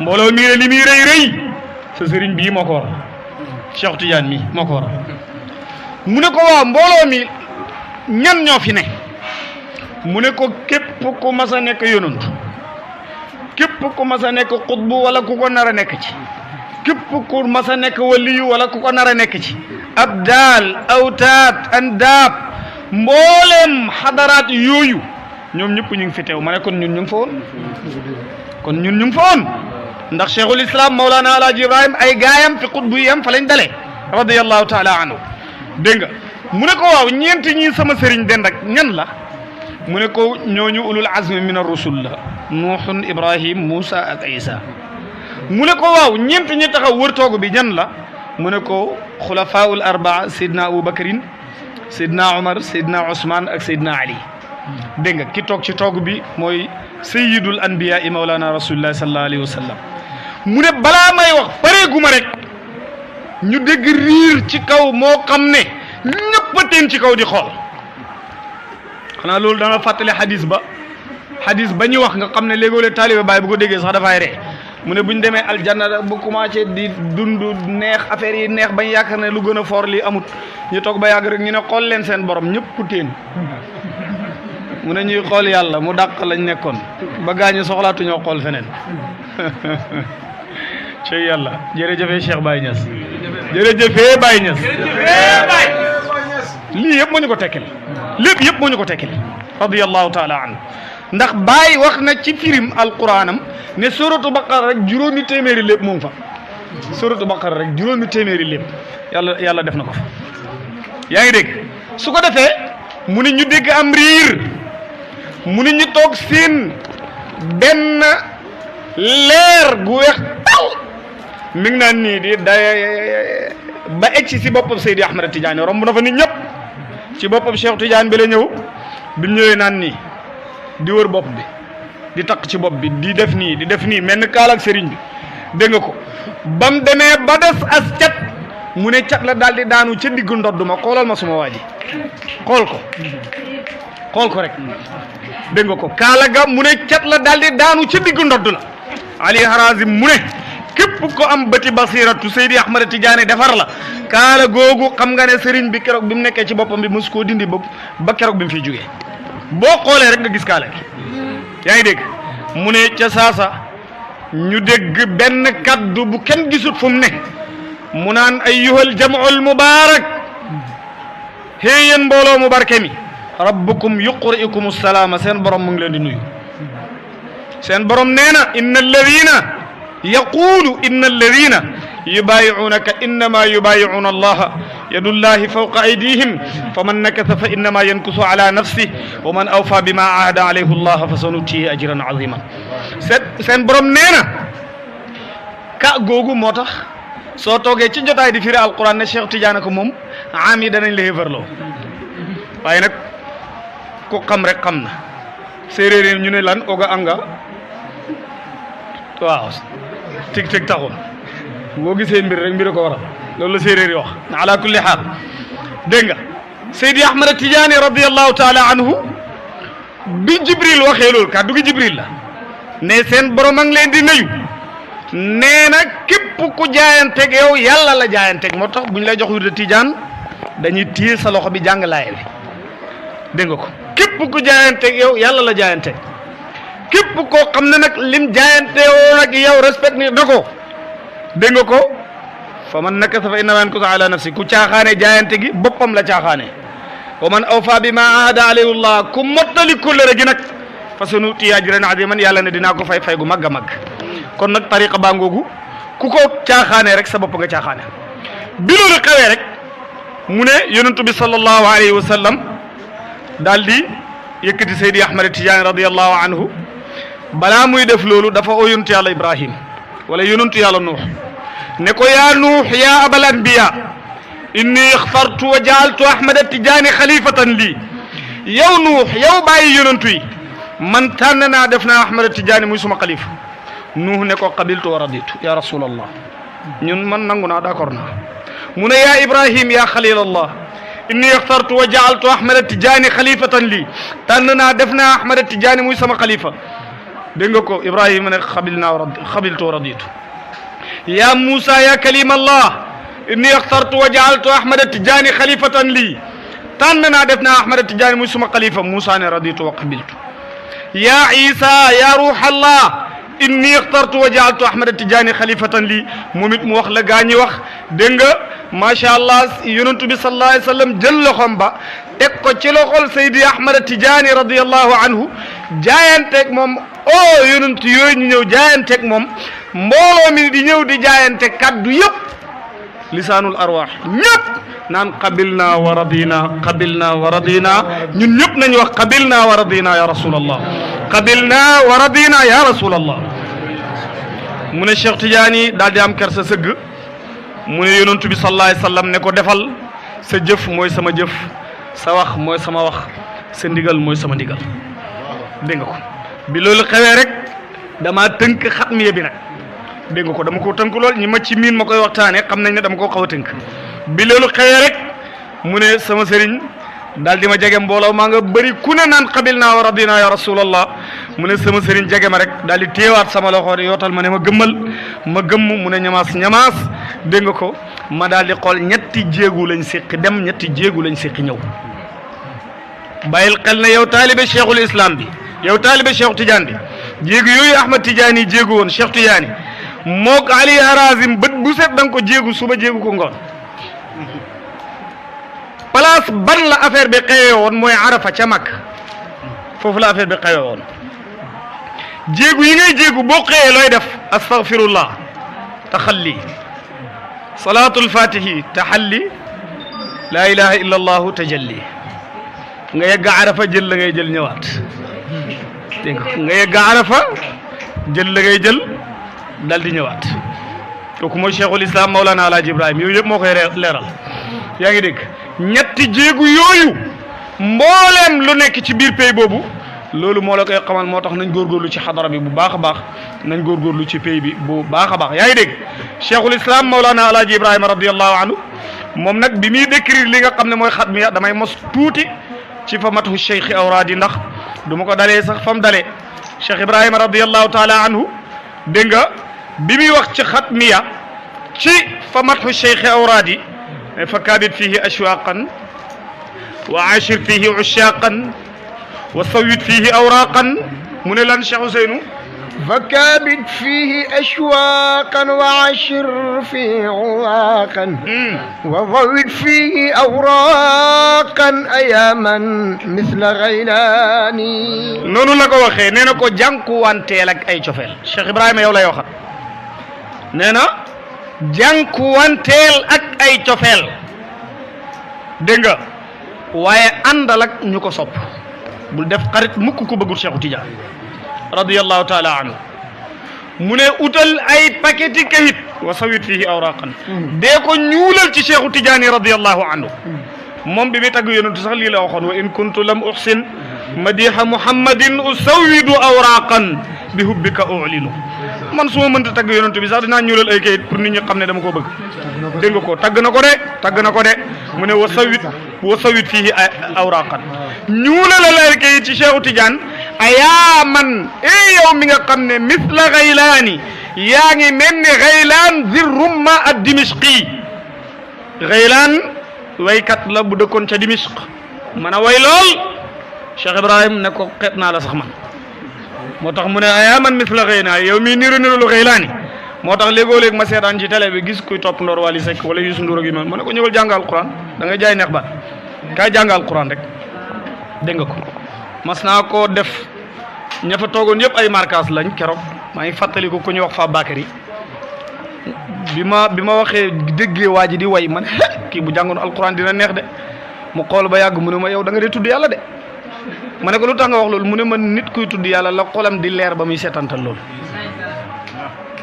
mbooloo mi ne li muy rëy sa sëriñ bii moo ko waral Cheikh Tidiane mi moo ko waral mu ne ko waaw mbooloo mi ñan ñoo fi ne mu ne ko képp ku mas a nekk yonent képp ku mas a nekk xutbu wala ku ko nar a nekk ci képp ku mas a nekk waliyu wala ku ko nar a nekk ci abdaal awtaat andaab mboolem xadaraat yooyu ñoom ñëpp ñu ngi fi teew ma ne kon ñun ñu ngi fa woon ndax cheikhul islam Mawlana Alaaji Ibrahim ay gaayam fi xutbu yi am fa lañ dalee radiyallahu taala anhu dégg nga mu ne ko waaw ñeenti ñii sama sëriñ den ak ñan la mu ne ko ñooñu ulul azmi min ar-rusul la nuuxun Ibrahim Moussa ak Isa mu ne ko waaw ñeenti ñi taxaw wër toogu bi ñan la mu ne ko xulafaul arbaa Seydina Aboubacarin Seydina Omar Seydina Ousmane ak Seydina Ali dégg nga ki toog ci toogu bi mooy sayyidul anbiya i Mawlana rasulullah sallallahu alayhi wa sallam mu ne balaa may wax pareeguma rek ñu dégg riir ci kaw moo xam ne ñëpp a teen ci kaw di xool xanaa loolu dana fàttali xadis ba ñu wax nga xam ne léegoo-léeg taalibe baay bu ko déggee sax dafay ree mu ne bu ñu demee aljanna bu commencé di dund neex affaire yi neex bañ yaakaar ne lu gën a foor lii amut ñu toog ba yàgg rek ñu ne xool leen seen borom ñëpp teen mu ne ñuy xool yàlla mu dàq lañ nekkoon ba gaañu soxlaatuñoo xool feneen ci yàlla jërëjëfee Cheikh Baye Niass jërëjëfee Baye Niass lii yëpp moo ñu ko tekkil lépp yëpp moo ñu ko tekkil radiyallahu taala anhu ndax Baye wax na ci firim alquranam ne suratu baqara rek juróomi téeméeri lépp mu ngi fa suratu baqara rek juróomi téeméeri lépp yàlla def na ko fa yaa ngi dégg su ko defee mu ne ñu dégg am riir mu ne ñu toog seen benn leer gu weex tal mi ngi naan nii di ba egg si boppam Seydi Ahmad Tidiane romb na fa nit ñëpp ci boppam Cheikh Tidiane bi la ñëw bi ñëwee naan nii di wër bopp bi di takk ci bopp bi di def nii mel ni kaal ak sëriñ bi dégg nga ko ba mu demee ba des as cat mu ne cat la daal di daanu ca diggu ndodd ma xoolal ma suma waa ji xool ko rek dégg nga ko kaala ga mu ne cat la daal di daanu ca diggu ndodd la Ali Harazim mu ne képp ko am bëti basiratu Seydi Ahmad Tidiane defar la kaala googu xam nga ne sëriñ bi keroog bi mu nekkee ci boppam bi mosu koo dindi ba keroog bi mu fiy jógee boo xoolee rek nga gis kaala gi yaa ngi dégg mu ne ca saasa ñu dégg benn kaddu bu kenn gisut fu mu ne mu naan ayyuhal jam'ul mubaarak hey yéen mbooloo mu barke mi rabbukum yuqri'ukum salaama seen borom mu ngi leen di nuyu seen borom nee na inna alladina yubaayi'uunaka innama yubaayi'uuna allaha yadullahi fawqa aydihim faman nakasa fa innama yankusu ala nafsihi wa man awfa bima ahada alayhi allah fa sanutihi ajran aziman seen borom nee na ka googu moo tax soo toogee ci jotaay di firi alquran ne Cheikh Tidiane ko moom am yi danañ la xéefarloo waaye nag ku xam rek xam na séeréer yi ñu ne lan oga anga waaw tig taxul boo gisee mbir rek mbir ko waral loolu la séeréer yi wax ala kulli xaal dégg nga Seydi Ahmad Tidiane radiyallahu taala anhu bi Jibril waxee loolu kàddu gi Jibril la ne seen borom a ngi leen di nuyu nee na képp ku jaayanteeg yow yàlla la jaayanteeg moo tax bu ñu lay jox wirdu Tidiane dañuy téye sa loxo bi jàng laay bi dégg nga ko képp ku jaayanteeg yow yàlla la jaayanteeg képp koo xam ne nag lim jaayante woo nag yow respect ni da ko dégg nga ko fa man nakasa fa innamaa yankusu ala nafsi ku caaxaane jaayante gi boppam la caaxaane wa man awfa bi ma ahada alayhi llah ku mottali kóllëre gi nag fa sanu'tihi ajran aziman yàlla ne dinaa ko fay gu mag a mag kon nag tariqa baa ngoogu ku ko caaxaane rek sa bopp nga caaxaane bi loolu xewee rek mu ne yonentu bi sallallahu alayhi wa sallam daal di yëkkati Seydi Ahmad Tidiane radiyallahu anhu balaa muy def loolu dafa oo yonentu yàlla Ibrahim wala yonentu yàlla Nuux ne ko yaa Nuux yaa abal anbiya inni ixtartu wa jaaltu Ahmad Tidiane xalifatan lii yow Nuux yow bàyyi yonentu yi man tànn naa def naa Ahmad Tidiane muy suma xalifa Nuux ne ko qabiltu wa raditu ya rasulallah ñun man nangu naa d'accord naa mu ne yaa Ibrahim yaa xalilallah inni ixtartu wa jaaltu Ahmad Tidiane xalifatan lii tànn naa def naa Ahmad Tidiane muy sama xalifa dégg nga ko Ibrahima ne qabiltu wa raditu yaa Moussa yaa kalimallah inni ixtartu wa jaaltu Ahmad Tidiane xalifatan lii tànn naa def naa Ahmad Tidiane muy sama xalifa Moussa ne raditu wa qabiltu yaa Isa yaa ruuxallah inni ixtartu wa jaaltu Ahmad Tidiane xalifatan lii moom it mu wax la gaa ñi wax dégg nga macha allah yonentu bi sallallahu alayhi wa sallam jël loxom ba teg ko ci loxol Seydi Ahmad Tidiane radiyallahu anhu jaayanteeg moom yonentu yooyu ñu ñëw jaayanteeg moom mbooloo mi di ñëw di jaayante kaddu yëpp lisaanul arwaax ñëpp naan qabilna wa radina ñun ñëpp nañu wax qabilna wa radina ya rasulallah qabilna wa radina ya rasulallah mu ne Cheikh Tidiane daal di am kersa sëgg mu ne yonentu bi sallallahu alayhi wa sallam ne ko defal sa jëf mooy sama jëf sa wax mooy sama wax sa ndigal mooy sama ndigal dégg nga ko bi loolu xewee rek dama tënk xatmiya bi nag dégg nga ko dama ko tënk lool ñi ma ci miin ma koy waxtaanee xam nañ ne dama koo xaw a tënk bi loolu xewee rek mu ne sama sëriñ daal di ma jege mbooloo maa nga bëri ku ne naan qabilna wa radina ya rasulallah mu ne sama sëriñ jege ma rek daal di téewaat sama loxo yootal ma ne ma gëmmal ma gëmm mu ne ñamaas dégg nga ko ma daal di xool ñetti jéegu lañ séqi dem ñetti jéegu lañ séqi ñëw bàyyil xel ne yow taalibe cheikhul islam bi yow taalibe cheikh Tidiane bi jéegu yooyu Ahmad Tidiane yi jéegu woon Cheikh Tidiane mook Ali Harazim bët bu set da nga ko jéegu suba jéegu ko ngoon place ban la affaire bi xewee woon mooy Arafa ca Makka foofu la affaire bi xewee woon jéegu yi ngay jéegu boo xëyee looy def astaghfirullah taxalli salaatul fatihi taxalli laa ilaha illa allahu tajalli nga yegg Arafa jël la ngay jël ñëwaat dégg nga yegg Arafa jël la ngay jël dal di ñëwaat kooku mooy cheikhul islam Mawlana Alaaji Ibrahima yooyu yëpp moo koy leeral yaa ngi dégg ñetti jéegu yooyu mbooleem lu nekk ci biir pays boobu loolu moo la koy xamal moo tax nañ góorgóorlu ci xadara bi bu baax a baax nañ góorgóorlu ci pays bi bu baax a baax yaa ngi dégg cheikhul islam Mawlana Alaaji Ibrahima radiyallahu anhu moom nag bi muy décrire li nga xam ne mooy xatmiya damay mos tuuti ci fa matu cheikh awraadi ndax du ma ko dalee sax fa mu dalee cheikh Ibrahima radiyallahu taala anhu dégg nga bi muy wax ci xatmiya ci fa matu cheikh awraadi fa kaabit fihi ashwaqan wa ashir fihi ushaqan wa sawit fihi awraqan mu ne lan cheikh Ousseynou فكابد فيه أشواقا وعشر فيه عواقا وضوid فيه أوراقا أياما مثل غيلاني noonu la ko waxee nee na ko jànkuwanteel ak ay cofeel Cheikh Ibrahima yow lay waxat nee na jànkuwanteel ak ay cofeel dégg nga waaye àndal ak ñu ko sopp bul def xarit mukk ko bëggul Cheikhu Tidiane radiyallahu taala anhu mu ne utal ay paqueti kayit wa sawit fihi awraqan dee ko ñuulal ci Cheikhu Tidiane radiyallahu anhu moom bi muy tagg yonentu sax lii la waxoon wa in kuntu lam uxsin madiha muhammadin usawidu awraqan bi hubbika ulinu man su ma mënta tagg yonentu bi sax dinaa ñuulal ay kayit pour nit ñi xam ne dama koo bëgg dégg nga ko tagg na ko de mu ne wa sawit fihi awraqan ñuulalal ay kayit ci Cheikhu Tidiane ayaa man yow mi nga xam ne misla Gaylaani yaa ngi mel ni Gaylaan zirrumma ad dimishqi Gaylaan waykat la bu dëkkoon ca Dimishq man a way lool Cheikh Ibrahim ne ko xeeb naa la sax man moo tax mu ne ayaa man misla Gaylaani yow mii niru lu Gaylaani moo tax léegoo-léeg ma seetaan ci télé bi gis kuy topp Ndoor Wali Seck wala Youssou Ndour ak yu mel ma ne ko ñëwal jàngal Alquran da ngay jaay neex baat kaay jàngal Alquran rek dégg nga ko mas naa koo def ña fa toogoon yëpp ay marquage lañ keroog maa ngi fàttali ko ku ñuy wax fa Bakary bi ma waxee déggee waa ji di way man kii bu jàngoon alquran dina neex de mu xool ba yàgg mu ne ma yow da nga dee tudd yàlla de ma ne ko lu tax nga wax loolu mu ne ma nit kuy tudd yàlla la xolam di leer ba muy seetantal loolu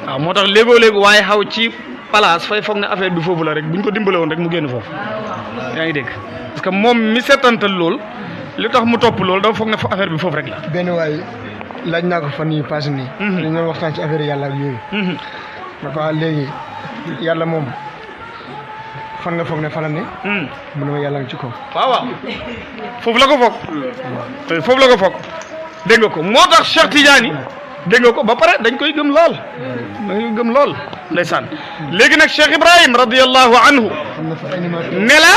waaw moo tax léegoo-léegi waaye xaw ci place fay foog ne affaire bi foofu la rek buñ ko dimbale woon rek mu génn foofu yaa ngi dégg parce que moom mi seetantal loolu li tax mu topp loolu dafa foog ne affaire bi foofu rek la. benn waay laaj naa ko fan yii passé nii. dañu doon waxtaan ci affaire yàlla ak yooyu. ma ko léegi yàlla moom fan nga foog ne fa la ne. mu ne ma yàlla ngi ci kaw. waaw foofu la ko foog. foofu la ko foog dégg nga ko moo tax Cheikh Tidiane dégg nga ko ba pare dañ koy gëm lool. dañ koy gëm lool ndeysaan léegi nag Cheikh Ibrahim radiyallahu anhu ne la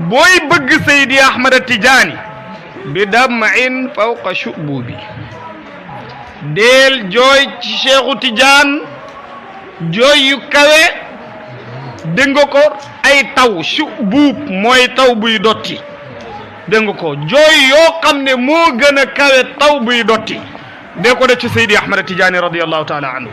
booy bëgg Seydi Ahmad Tidiane bi dam'in fawqa shububi deel jooy ci Cheikhu Tidiane jooy yu kawe dégg nga ko ay taw shubub mooy taw buy dotti dégg nga ko jooy yoo xam ne moo gën a kawe taw buy dotti dee ko def ci Seydi Ahmad Tidiane radiyallahu taala anhu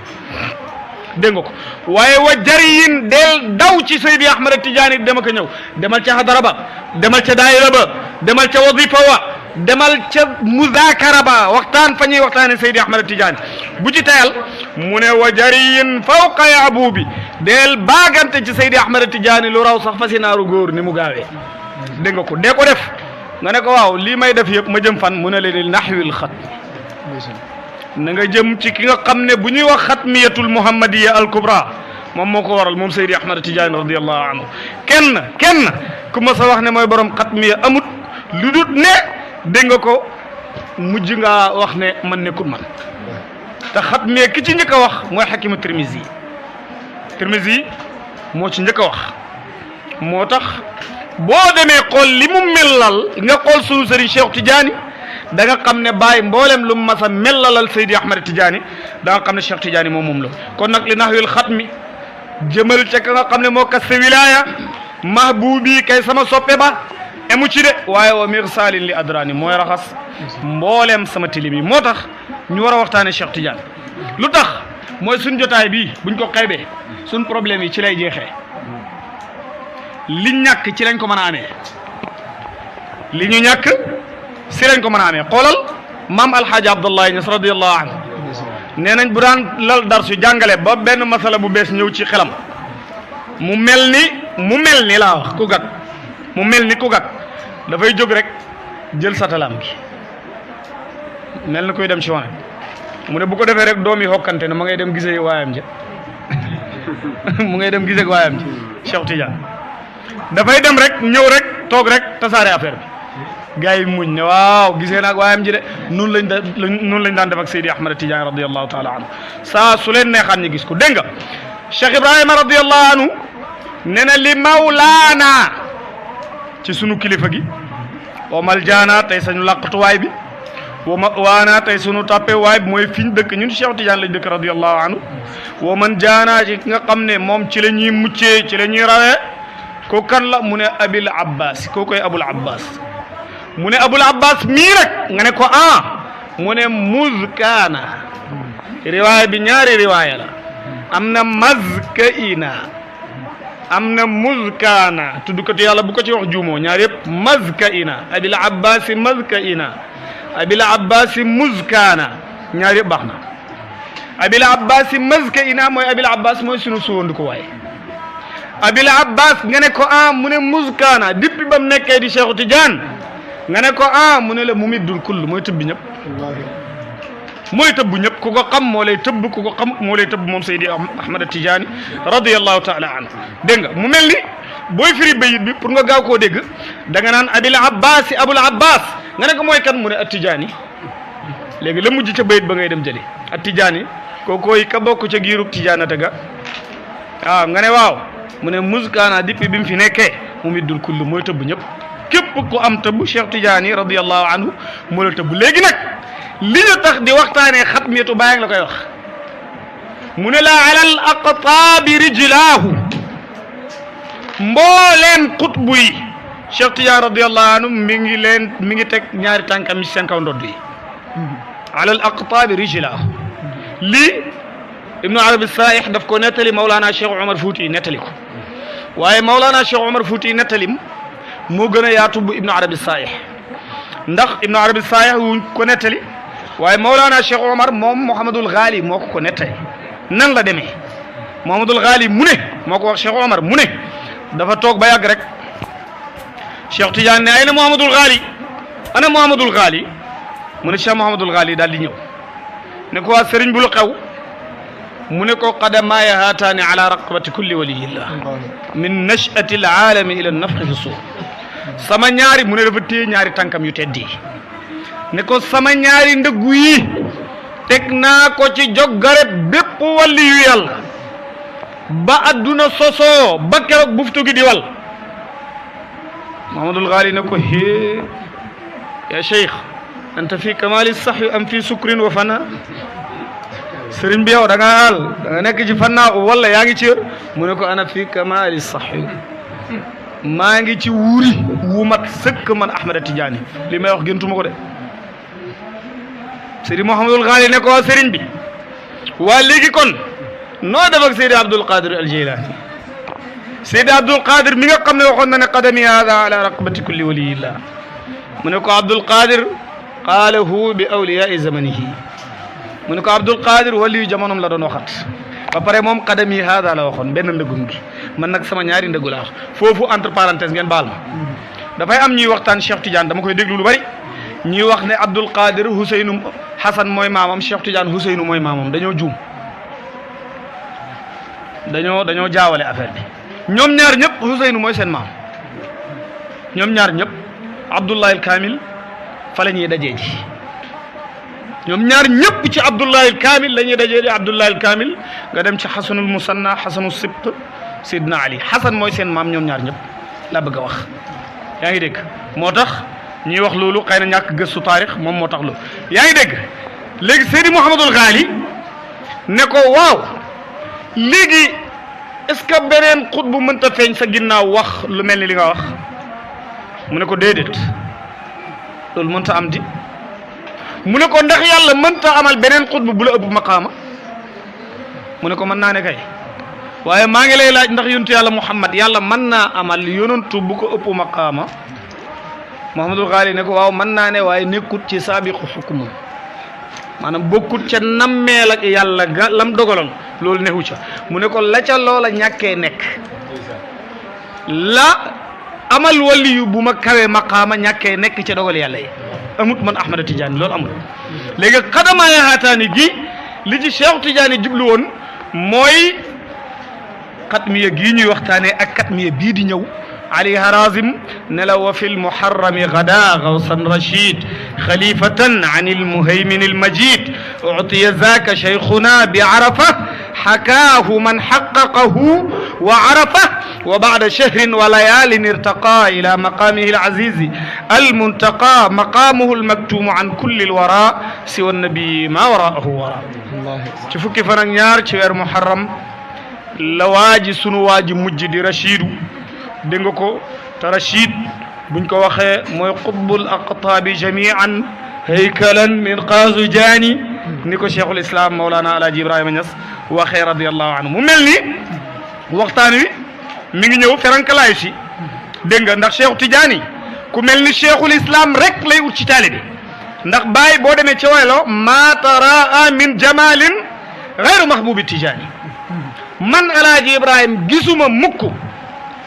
dégg nga ko waaye wa jariyin del daw ci Seydi Ahmad Tidiane dema ko ñëw demal ca hadara ba demal ca daayira ba demal ca wadifa wa demal ca muzakara ba waxtaan fa ñuy waxtaane Seydi Ahmad Tidiane bu ci tayal mu ne wa jariyin fawqa yaabubi del baagante ci Seydi Ahmad Tidiane lu raw sax fasinaaru góor ni mu gaawee dégg nga ko dee ko def nga ne ko waaw lii may def yëpp ma jëm fan mu ne leen naxwil xat na nga jëm ci ki nga xam ne bu ñuy wax xatmiyatul muhammadiya al kubra moom moo ko waral moom Seydi Ahmad Tidiane radiyallahu anhu kenn ku ma sa wax ne mooy borom xatmiya amut lu dut ne dégg nga ko mujj nga wax ne man nekkul man te xatmiya ki ci njëkk a wax mooy xakimu Tirmizi moo ci njëkk a wax moo tax boo demee xool li mu mellal nga xool sunu sëriñ Cheikh Tidiane da nga xam ne bàyyi mboolem lu mu mas a mellalal Seydi Ahmad Tidiane da nga xam ne Cheikh Tidiane moom la kon nag li naxwil xatmi jëmal ca ka nga xam ne moo kas sa wilaya mahbubi kay sama soppe ba emu ci de waaye wa mirsalin li adrani mooy raxas mboolem sama tilim yi moo tax ñu war a waxtaane Cheikh Tidiane lu tax mooy suñ jotaay bii buñ ko xeebee suñ problème yi ci lay jeexee li ñàkk ci lañ ko mën a amee li ñu ñàkk si lañ ko mën a amee xoolal maam alhaaji Abdoulaye Niass radiyallahu anhu nee nañ bu daan lal darsu jàngale ba benn masala bu bees ñëw ci xelam mu mel ni laa wax ku gag mu mel ni ku gag dafay jóg rek jël satalaam gi mel ni koy dem ci wane mu ne bu ko defee rek doom yi xokkante ne ma ngay dem gisee waayam ja mu ngay dem gisee waayam ji Cheikh Tidiane dafay dem rek ñëw rek toog rek tasaare affaire bi gars yi muñ ne waaw gisee naag waayam ji de noonu lañ daan def ak Seydi Ahmad Tidiane radiyallahu taala anhu saa su leen neexaan ñi gis ko dégg nga Cheikh Ibrahima radiyallahu anhu nee na li mawlaana ci sunu kilifa gi omal jaana tey sañu làqatuwaay bi waana tey sunu tàppe waay bi mooy fiñ dëkk ñun Cheikh Tidiane lañ dëkk radiyallahu anhu wa man jaana ci nga xam ne moom ci la ñuy muccee ci la ñuy rawee ko kan la mu ne abil abbas koo koy abul abbas mu ne abul abbas mii rek nga ne ko mu ne muzkaana riwaaya bi ñaari riwaaya la am na mazkaina am na muzkaana tuddukati yàlla bu ko ci wax juumoo ñaar yëpp mazkaina abil abbas mazkaina abil abbas muzkaana ñaar yëpp baax na abil abbas mazkaina mooy abil abbas mooy sunu suwandu ko waaye abil abbas nga ne ko mu ne muzkaana depuis ba mu nekkee di Cheikh Tidiane nga ne ko mu ne la mumiddul kull mooy tëbbi ñëpp mooy tëbb ñëpp ku ko xam moo lay tëbb ku ko xam moo lay tëbb moom Seydi Ahmad Tidiane radiyallahu taala anhu dégg nga mu mel ni booy firi bayit bi pour nga gaaw koo dégg da nga naan abil abbas abul abbas nga ne ko mooy kan mu ne at-Tidiane léegi la mujj ca bayit ba ngay dem jëli at-Tidiane kookooy ka bokk ca giirub Tidiane ga nga ne waaw mu ne muskaana depuis bi mu fi nekkee mu middul kull mooy tëbb ñëpp képp ku am tëbb Cheikh Tidiane radiyallahu anhu moo la tëbb léegi nag li ñu tax di waxtaanee xatmiyatu bàyyi la koy wax mu ne la alal aqtaabi rijlaahu mbooleem xutbu yi Cheikh Tidiane radiyallahu anhu mi ngi teg ñaari tànkam ci seen kaw ndodd yi alal aqtaabi rijlaahu lii ibnu arabi saih daf ko nettali Mawlana Cheikh Omar Fouti nettali ko waaye Mawlana Cheikh Omar Fouti nettalim moo gën a yaatu bu ibnu arabi saih ndax ibnu arabi saih wuñ ko nettali waaye Mawlana Cheikh Omar moom Mouhamadul Ghali moo ko nettali nan la demee Mouhamadul Ghali mu ne moo ko wax Cheikh Omar mu ne dafa toog ba yàgg rek Cheikh Tidiane ne ay na Mouhamadul Ghali ana Mouhamadul Ghali mu ne Cheikh Mouhamadul Ghali daal di ñëw ne ko waa sëriñ bu lu xew mu ne ko qadamaaya haataani ala raqabati kulli waliyillah min nachati al aalami ila nafxi fi suur sama ñaari mu ne dafa téye ñaari tànkam yu teddi ne ko sama ñaari ndëggu yi teg naa ko ci joggare bépp walli yu yàlla ba adduna sosoo ba keroog buftu gi di wal Mahamadul Ghali ne ko hee ya cheikh anta fi kamali sahwi am fi sukrin wa fana sëriñ bi yow da nga nekk ci fannaa wala yaa ngi ci mu ne ko ana fi kamali sahwi maa ngi ci wuuri wu mat sëkk man Ahmad Tidiane li may wax gëntuma ko de Seydi Mouhamadul Ghali ne ko waa sëriñ bi waa léegi kon noo def ak Seydi Abdul Qadir al Jilani Seydi Abdul Qadir mi nga xam ne waxoon na ne qadami hada ala raqabati kulli waliyillah mu ne ko Abdul Qadir qaalahu bi awliyai zamanihi mu ne ko Abdul Qadir waliyu jamonoom la doon waxat ba pare moom qadami hada la waxoon benn ndëggum gi man nag sama ñaari ndëggu la wax foofu entre parenthèse ngeen baal ma dafay am ñuy waxtaan Cheikh Tidiane dama koy déglu lu bari ñuy wax ne Abdul Qadir Huseynu Hasan mooy maamam Cheikh Tidiane Huseynu mooy maamam dañoo juum dañoo jaawale affaire bi ñoom ñaar ñëpp Huseynu mooy seen maam ñoom ñaar ñëpp Abdullah al Kamil fa la ñuy dajee ji ñoom ñaar ñëpp ci Abdullah al Kamil la ñuy dajee ji Abdullah al Kamil nga dem ci Hasanul Musanna Hasanu Sibt Sidna Ali Hasan mooy seen maam ñoom ñaar ñëpp laa bëgg a wax yaa ngi dégg moo tax ñuy wax loolu xëy na ñàkk gëstu taarix moom moo tax loolu yaa ngi dégg léegi Seydi Mouhamadul Ghali ne ko waaw léegi est-ce que beneen xut bu mënta feeñ sa ginnaaw wax lu mel ni li nga wax mu ne ko déedéet loolu mënta am di mu ne ko ndax yàlla mënta amal beneen xut bu la ëpp maqaama mu ne ko mën naa ne kay waaye maa ngi lay laaj ndax yonentu yàlla Muhammad yàlla mën naa amal yonentu bu ko ëpp maqaama Mouhamadul Ghali ne ko waaw mën naa ne waaye nekkut ci saabiqu xukmu maanaam bokkut ca nammeel ak yàlla ga lam dogaloon loolu newu ca mu ne ko la ca loola ñàkkee nekk la amal waliyu bu ma kawee maqaama ñàkkee nekk ca dogal yàlla yi amut man Ahmada Tidiane loolu amul léegi xadamaa yaxaataani gi li ci Cheikh Tidiane jublu woon mooy xatmiya gii ñuy waxtaanee ak xatmiya bii di ñëw علي هرازم نلا وفي المحرم غدا غوصا رشيد خليفة عن المهيمن المجيد أعطي ذاك شيخنا بعرفة حكاه من حققه وعرفه وبعد شهر وليال ارتقى إلى مقامه العزيز المنتقى مقامه المكتوم عن كل الوراء سوى النبي ما وراءه وراء شوفوا كيف نيار شهر محرم لواجي سنواجي مجد رشيد dégg nga ko te Rachid buñ ko waxee mooy qutbul aqtaabi jamian haykalan min qaasu jaani ni ko cheikhul islam Mawlana Alaaji Ibrahima Niass waxee radiallahu anhu mu mel ni waxtaan wi mi ngi ñëw ferankalaayu si dégg nga ndax Cheikh Tidiane ku mel ni cheikhul islam rek lay ut ci taalibe ndax Baay boo demee ci waylo ma taraa min jamalin gayru mahbubi Tidiane man Alaaji Ibrahima gisuma mukk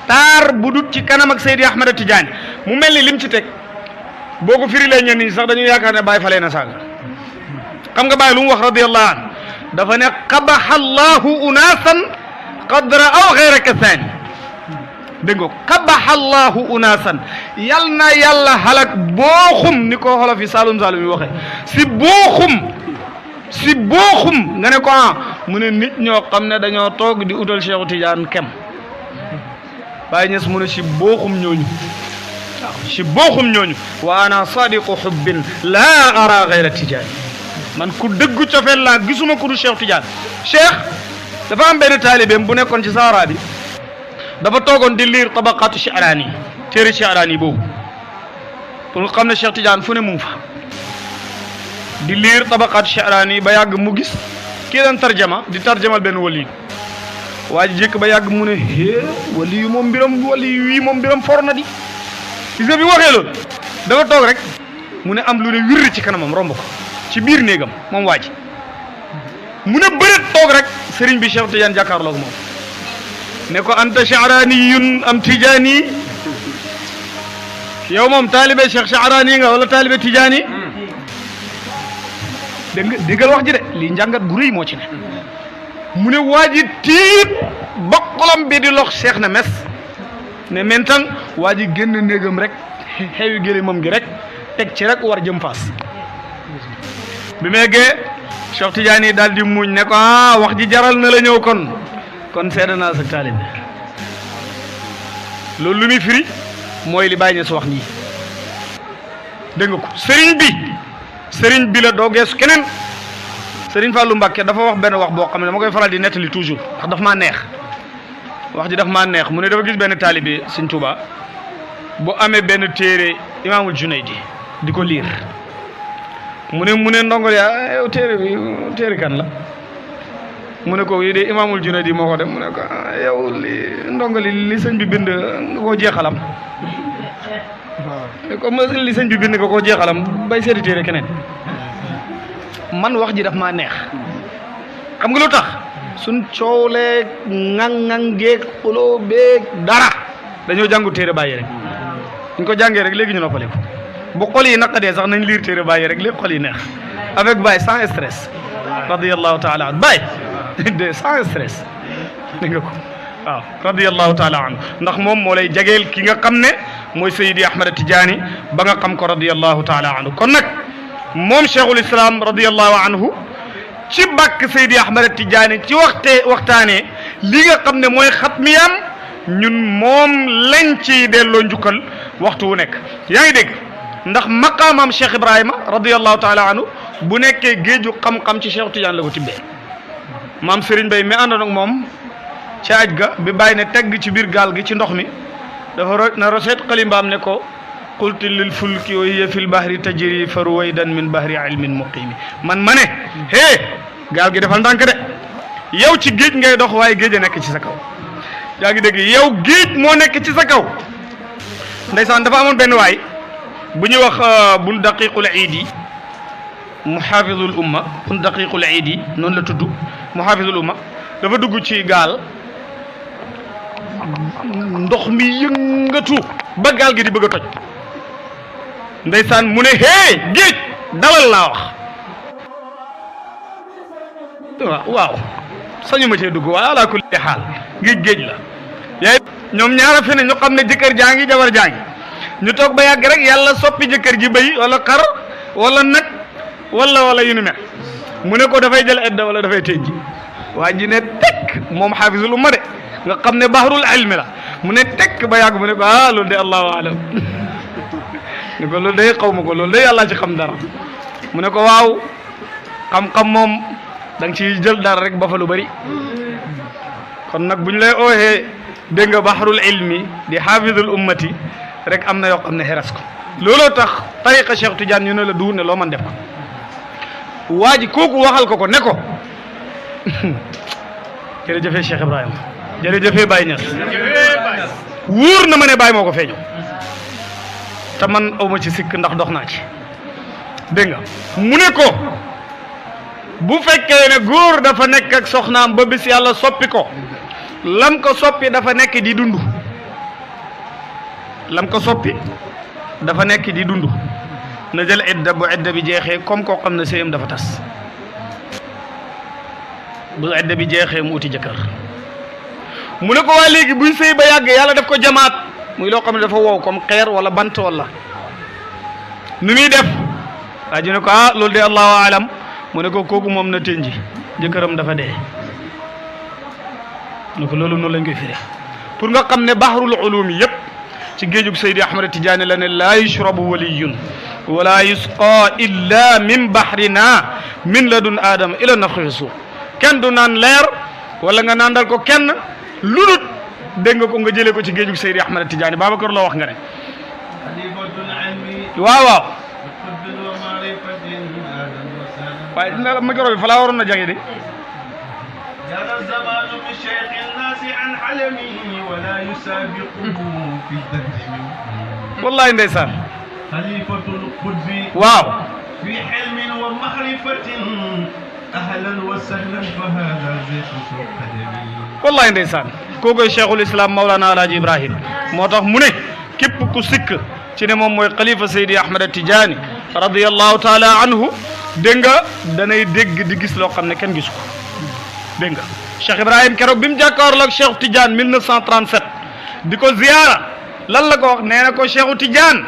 taar bu dut ci kanam ak Seydi Ahmada Tidiane mu mel ni lim ci teg boo ko firilee ñenn ñi sax dañuy yaakaar ne Baay falee na saaga xam nga Baay lu mu wax radiyallahu anhu dafa ne qabaha allahu unaasan qad ra'aw ghayra kasaani dégg nga qabaha allahu unaasan yal na yàlla halak booxum ni ko xolof yi Saalum Saalum yi waxee si booxum nga ne ko mu ne nit ñoo xam ne dañoo toog di utal Cheikh Tidiane kem Baay Ñas mu ne si booxum ñooñu waaw si booxum ñooñu wa ana sadiqu hubbin laa ara gayra Tidiane man ku dëggu cofeel laa gisuma ku du Cheikh Tidiane Cheikh dafa am benn taalibeem bu nekkoon ci Sahara bi dafa toogoon di liir tabaqaatu Sha'raani téere Sha'raani boobu pour nga xam ne Cheikh Tidiane fu ne mu ngi fa di liir tabaqaatu Sha'raani ba yàgg mu gis kii daan tarjama di tarjamal benn wali waa ji jékk ba yàgg mu ne wali yu moom mbiram for na di gis nga bi waxee loolu dafa toog rek mu ne am lu ne wirri ci kanamam romb ko ci biir néegam moom waa ji mu ne bëreet toog rek sëriñ bi Cheikh Tidiane jàkkaarloog moom ne ko anta Sha'raniyun am Tijaani yow moom taalibe Cheikh Sha'rani nga wala taalibe Tijaani dégg nga déggal wax ji de lii njàngat gu rëy moo ci ne mu ne waa ji tiit bokkolam bi di lox Cheikh na mes ne mentang waa ji génn néegam rek xewi gëléemam gi rek teg ci rek war jëm faas bi meegee Cheikh Tidiane daal di muñ ne ko wax ji jaral na la ñëw kon seede naa sa taalibe loolu lu muy firi mooy li bàyyi ne su wax nii dégg nga ko sëriñ bi la doo geesu keneen Sëriñ Fallou Mbacké dafa wax benn wax boo xam ne dama koy faral di nettali toujours ndax daf maa neex wax ji daf maa neex mu ne dafa gis benn taalibe Sëriñ Tuuba bu amee benn téere Imaamul Junaydi di ko liir mu ne ndongo yaa yow téere kan la mu ne ko yi de Imaamul Junaydi moo ko dem mu ne ko yow ndongo li sëñ bi bind nga koo jeexalam comme li sëñ bi bind nga koo jeexalam bay seeti téere keneen man wax ji daf maa neex xam nga lu tax suñ coowlee ŋang-ŋang geeg xuloo beeg dara dañoo jàngu téere bàyyi rek ñu ko jàngee rek léegi ñu noppale ko bu xol yi naqadee sax nañ liir téere bàyyi rek léegi xol yi neex avec Baye sans stress radiyallahu taala anhu Baye de sans stress dégg nga ko waaw radiyallahu taala anhu ndax moom moo lay jageel ki nga xam ne mooy Seydi Ahmad Tidiane ba nga xam ko radiyallahu taala anhu kon nag moom cheikhul islam radiyallahu anhu ci bàkk Seydi Ahmad Tidiane ci waxtaanee li nga xam ne mooy xatmiyam ñun moom lañ ci delloo njukkal waxtu wu nekk yaa ngi dégg ndax maqaamam Cheikh Ibrahima radiyallahu taala anhu bu nekkee géeju xam-xam ci Cheikh Tidiane la ko tibbee maam Serigne Bay mi àndoon ak moom ca aj ga bi bàyyi ne tegg ci biir gaal gi ci ndox mi dafa na roseet xalimbaam ne ko qultu lil fulki wa hiya fil bahri tajri fa ruwaydan min bahri ilmin muqimi man ma ne gaal gi defal ndànk de yow ci géej ngay dox waaye géej a nekk ci sa kaw yaa ngi dégg yow géej moo nekk ci sa kaw ndeysaan dafa amoon benn waay bu ñuy wax bun daqiqul iidi muhafizul umma kun daqiqul iidi noonu la tudd muhafizul umma dafa dugg ci gaal ndox mi yëngatu ba gaal gi di bëgg a toj ndeysaan mu ne hee géej dawal laa wax waaw sañu ma cee dugg waaye ala kulli xaal géej la yaay ñoom ñaara fi ne ñu xam ne jëkkër jaa ngi jabar jaa ngi ñu toog ba yàgg rek yàlla soppi jëkkër ji bëy wala xar wala nag wala yu ni mel mu ne ko dafay jël edda wala dafay tëj ji waa ji ne tekk moom xaafisul umma de nga xam ne bahrul ilmi la mu ne tekk ba yàgg mu ne ko loolu de allahu alam ne ko loolu de xaw ma ko loolu de yàlla ci xam dara mu ne ko waaw xam-xam moom da nga ciy jël dara rek ba fa lu bëri kon nag bu ñu lay ooxee dégg nga bahrul ilmi di xaafisul ummati rek am na yoo xam ne xeres ko looloo tax tariqa Cheikh Tidiane ñu ne la duur ne loo man def ko waa ji kooku waxal ko ne ko jërëjëfee Cheikh Ibrahima jërëjëfee Baye Niass wóor na ma ne Baye moo ko feeñu te man awma ci sikk ndax dox naa ci dégg nga mu ne ko bu fekkee ne góor dafa nekk ak soxnaam ba bis yàlla soppi ko lam ko soppi dafa nekk di dund lam ko soppi dafa nekk di dund na jël idda bu idda bi jeexee comme koo xam ne sëyam dafa tas bu idda bi jeexee mu uti jëkkër mu ne ko waa léegi buy sëy ba yàgg yàlla daf ko jamaat muy loo xam ne dafa wow comme xeer wala bant wala nu muy def waa ji ne ko loolu de allahu alam mu ne ko kooku moom na tënji jëkkëram dafa dee ne ko loolu noonu lañ koy firi pour nga xam ne bahrul ulumi yëpp ci géejug Seydi Ahmad Tidiane la ne laa yushrabu waliyun wala yusqa illa min bahrina min ladun aadama ila nafxi fi suuf kenn du naan leer wala nga naandal ko kenn lu dul dégg nga ko nga jëlee ko ci géejug Seydi Ahmad Tidiane Babacar loo wax nga ne waaw waaye dina micro bi fa laa waroon na jage de جرى الزمان بالشيخ الناس عن حلمه ولا يسابقه في الدهر والله ndeysaan خليفة القدس waaw في حلم ومعرفة أهلا وسهلا فهذا زيت قدمي wallahi ndeysaan kookoy cheikhul islam Mawlana Alaaji Ibrahim moo tax mu ne képp ku sikk ci ne moom mooy xalifa Seydi Ahmad Tidiane radiyallahu taala anhu dégg nga danay dégg di gis loo xam ne kenn gisu ko dégg nga Cheikh Ibrahim keroog bi mu jàkkaarloo ak Cheikh Tidiane 1937 di ko ziyaara lan la ko wax nee na ko Cheikh Tidiane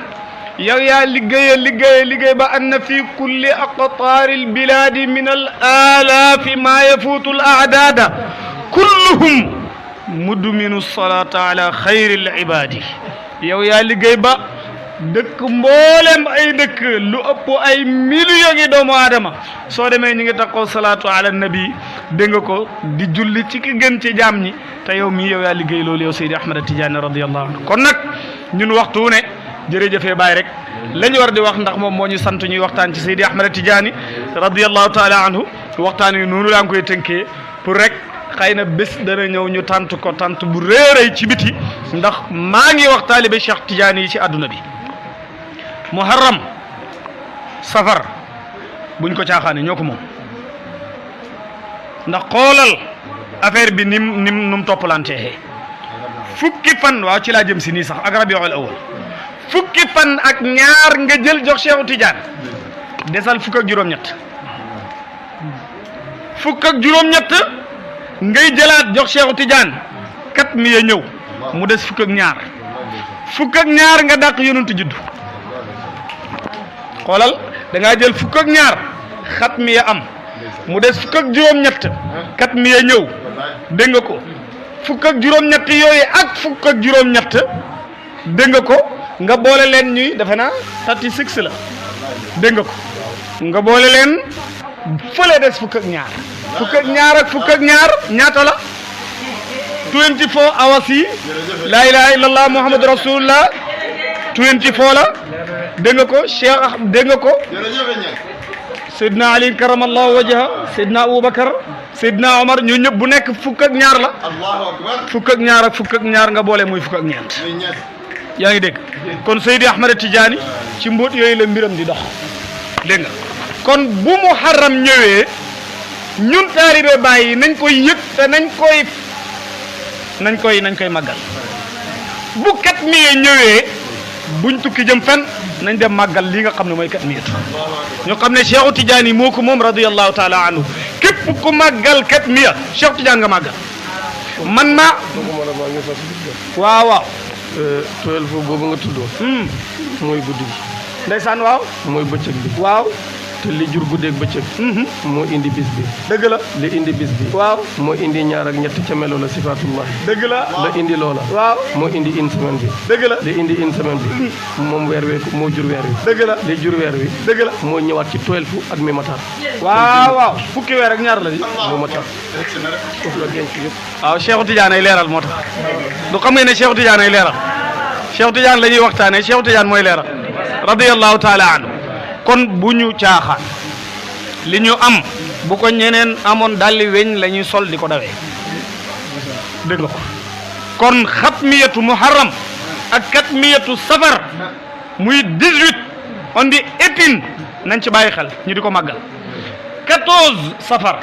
yow yaa liggéey ba anna fi kulli aqtaari albiladi min al alaafi ma yafuutu al aadaada kulluhum mudminu salata ala xayri al ibadi yow yaa liggéey ba dëkk mboolem ay dëkk lu ëpp ay millions yi doomu aadama soo demee ñi ngi taxaw salaatu ala nabi dégg nga ko di julli ci ki gën ci jaam ñi te yow mii yow yaa liggéey loolu yow Seydi Ahmad Tidiane radiyallahu anhu kon nag ñun waxtu ne jërëjëfee Baay rek la ñu war di wax ndax moom moo ñu sant ñuy waxtaan ci Seydi Ahmad Tidiane radiyallahu taala anhu waxtaan wi noonu laa ngi koy tënkee pour rek xëy na bés dana ñëw ñu tant ko tant bu réeréy ci biti ndax maa ngi wax taalibe Cheikh Tidiane yi ci àdduna bi muharram safar buñ ko caaxaane ñoo ko moom ndax xoolal affaire bi num toppalantee fukki fan waaw ci laa jëm si nii sax ak rabiul awal fukki fan ak ñaar nga jël jox Cheikh Tidiane desal fukk ak juróom-ñett fukk ak juróom-ñett ngay jëlaat jox Cheikh Tidiane kat mi ya ñëw mu des fukk ak ñaar fukk ak ñaar nga dàq yonent juddu xoolal da ngaa jël fukk ak ñaar xat mi ya am mu des fukk ak juróom-ñett kat mi ya ñëw dégg nga ko fukk ak juróom-ñett yooyu ak fukk ak juróom-ñett dégg nga ko nga boole leen ñuy defe naa 36 la dégg nga ko nga boole leen fële des fukk ak ñaar fukk ak ñaar ak fukk ak ñaar ñaata la 24 hours yi laa ilaha illallah muhammadu rasulullah 24 la dégg nga ko Cheikh dégg nga ko Seydina Ali karamallahu wajha Seydina Aboubacar Seydina Omar ñu ñëpp bu nekk fukk ak ñaar la fukk ak ñaar ak fukk ak ñaar nga boole muy fukk ak ñeent yaa ngi dégg kon Seydi Ahmad Tidiane ci mbóot yooyu la mbiram di dox dégg nga kon bu muharram ñëwee ñun taalibe bàyyi nañ koy yëg te nañ koy màggal bu kat miye ñëwee buñ tukki jëm fen nañ dem màggal li nga xam ne mooy kat miyatu ñu xam ne Cheikhu Tidiane moo ko moom radiyallahu taala anhu képp ku màggal kat miya Cheikhu Tidiane nga màggal man ma waaw waaw 12 boobu nga tuddoo mooy guddi gi ndeysaan waaw mooy bëccëg bi waaw te li jur guddeeg bëccëg moo indi bis bi dëgg la li indi bis bi waaw moo indi ñaar ak ñett ca melo la sifatullah dëgg la la indi loola waaw moo indi une semaine bi dëgg la li indi une semaine bi moom weer wi moo jur weer wi dëgg la li jur weer wi dëgg la moo ñëwaat ci 12 at mi matar waaw waaw fukki weer ak ñaar la di moo matar foofu la denc yëpp waaw Cheikhu Tidiane ay leeral moo tax du xam nga ne Cheikhu Tidiane ay leeral Cheikhu Tidiane la ñuy waxtaanee Cheikhu Tidiane mooy leeral radiyallahu taala anhu kon bu ñu caaxaan li ñu am bu ko ñeneen amoon dalli weñ la ñuy sol di ko dawee dégg nga ko kon xatmiyatu muharram ak xatmiyatu safar muy 18 on di épine nañ ci bàyyi xel ñu di ko màggal 14 safar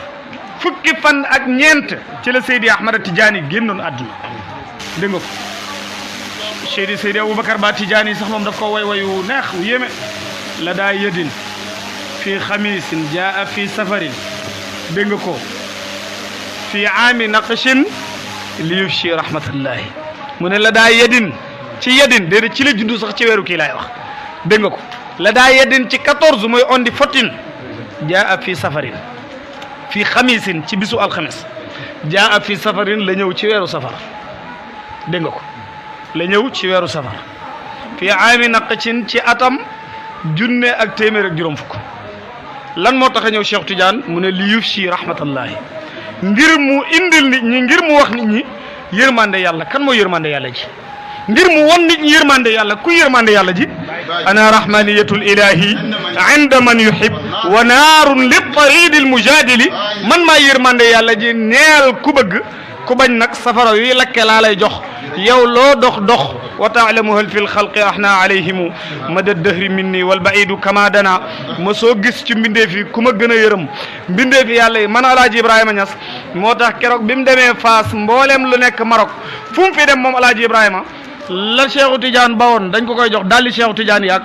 fukki fan ak ñeent ci la Seydi Ahmad Tidiane génnoon àdduna dégg nga ko Seydi Aboubacar Ba Tidiane sax moom daf ko way wayu neex wu yéeme la daa yëdin fi xamisin jaa fi safarin dégg nga ko fi aami naqshin li yufshi rahmatullahi mu ne la daa yedin ci yedin déedéet ci la juddu sax ci weeru kii laay wax dégg nga ko la daa yedin ci 14 mooy on di 14 jaa fi safarin fi xamisin ci bisu alxames jaa fi safarin la ñëw ci weeru safar dégg nga ko la ñëw ci weeru safar fi aami naqshin ci atam junne ak téeméer ak juróom fukk lan moo tax a ñëw Cheikh Tidiane mu ne li yufshi rahmatullahi ngir mu indil nit ñi ngir mu wax nit ñi yërmande yàlla kan mooy yërmande yàlla ji ngir mu won nit ñi yërmande yàlla ku yërmande yàlla ji ana rahmaniyatul ilahi inda man yuhib wa naarun li taridil mujadili man maa yërmande yàlla ji neel ku bëgg ku bañ nag safara wi lakke laa lay jox yow loo dox dox wa taalamu hal fi lxalqi ahna alayhimu mada dëhri minni wal baidu kama dana ma soo gis ci mbindee fi ku ma gën a yërëm mbindee fi yàlla yi man alaaji Ibrahima Niass moo tax keroog bi mu demee Faas mbooleem lu nekk Maroc fu mu fi dem moom alaaji Ibrahima la Cheikhu Tidiane bawoon dañ ko koy jox dalli Cheikhu Tidiane yaag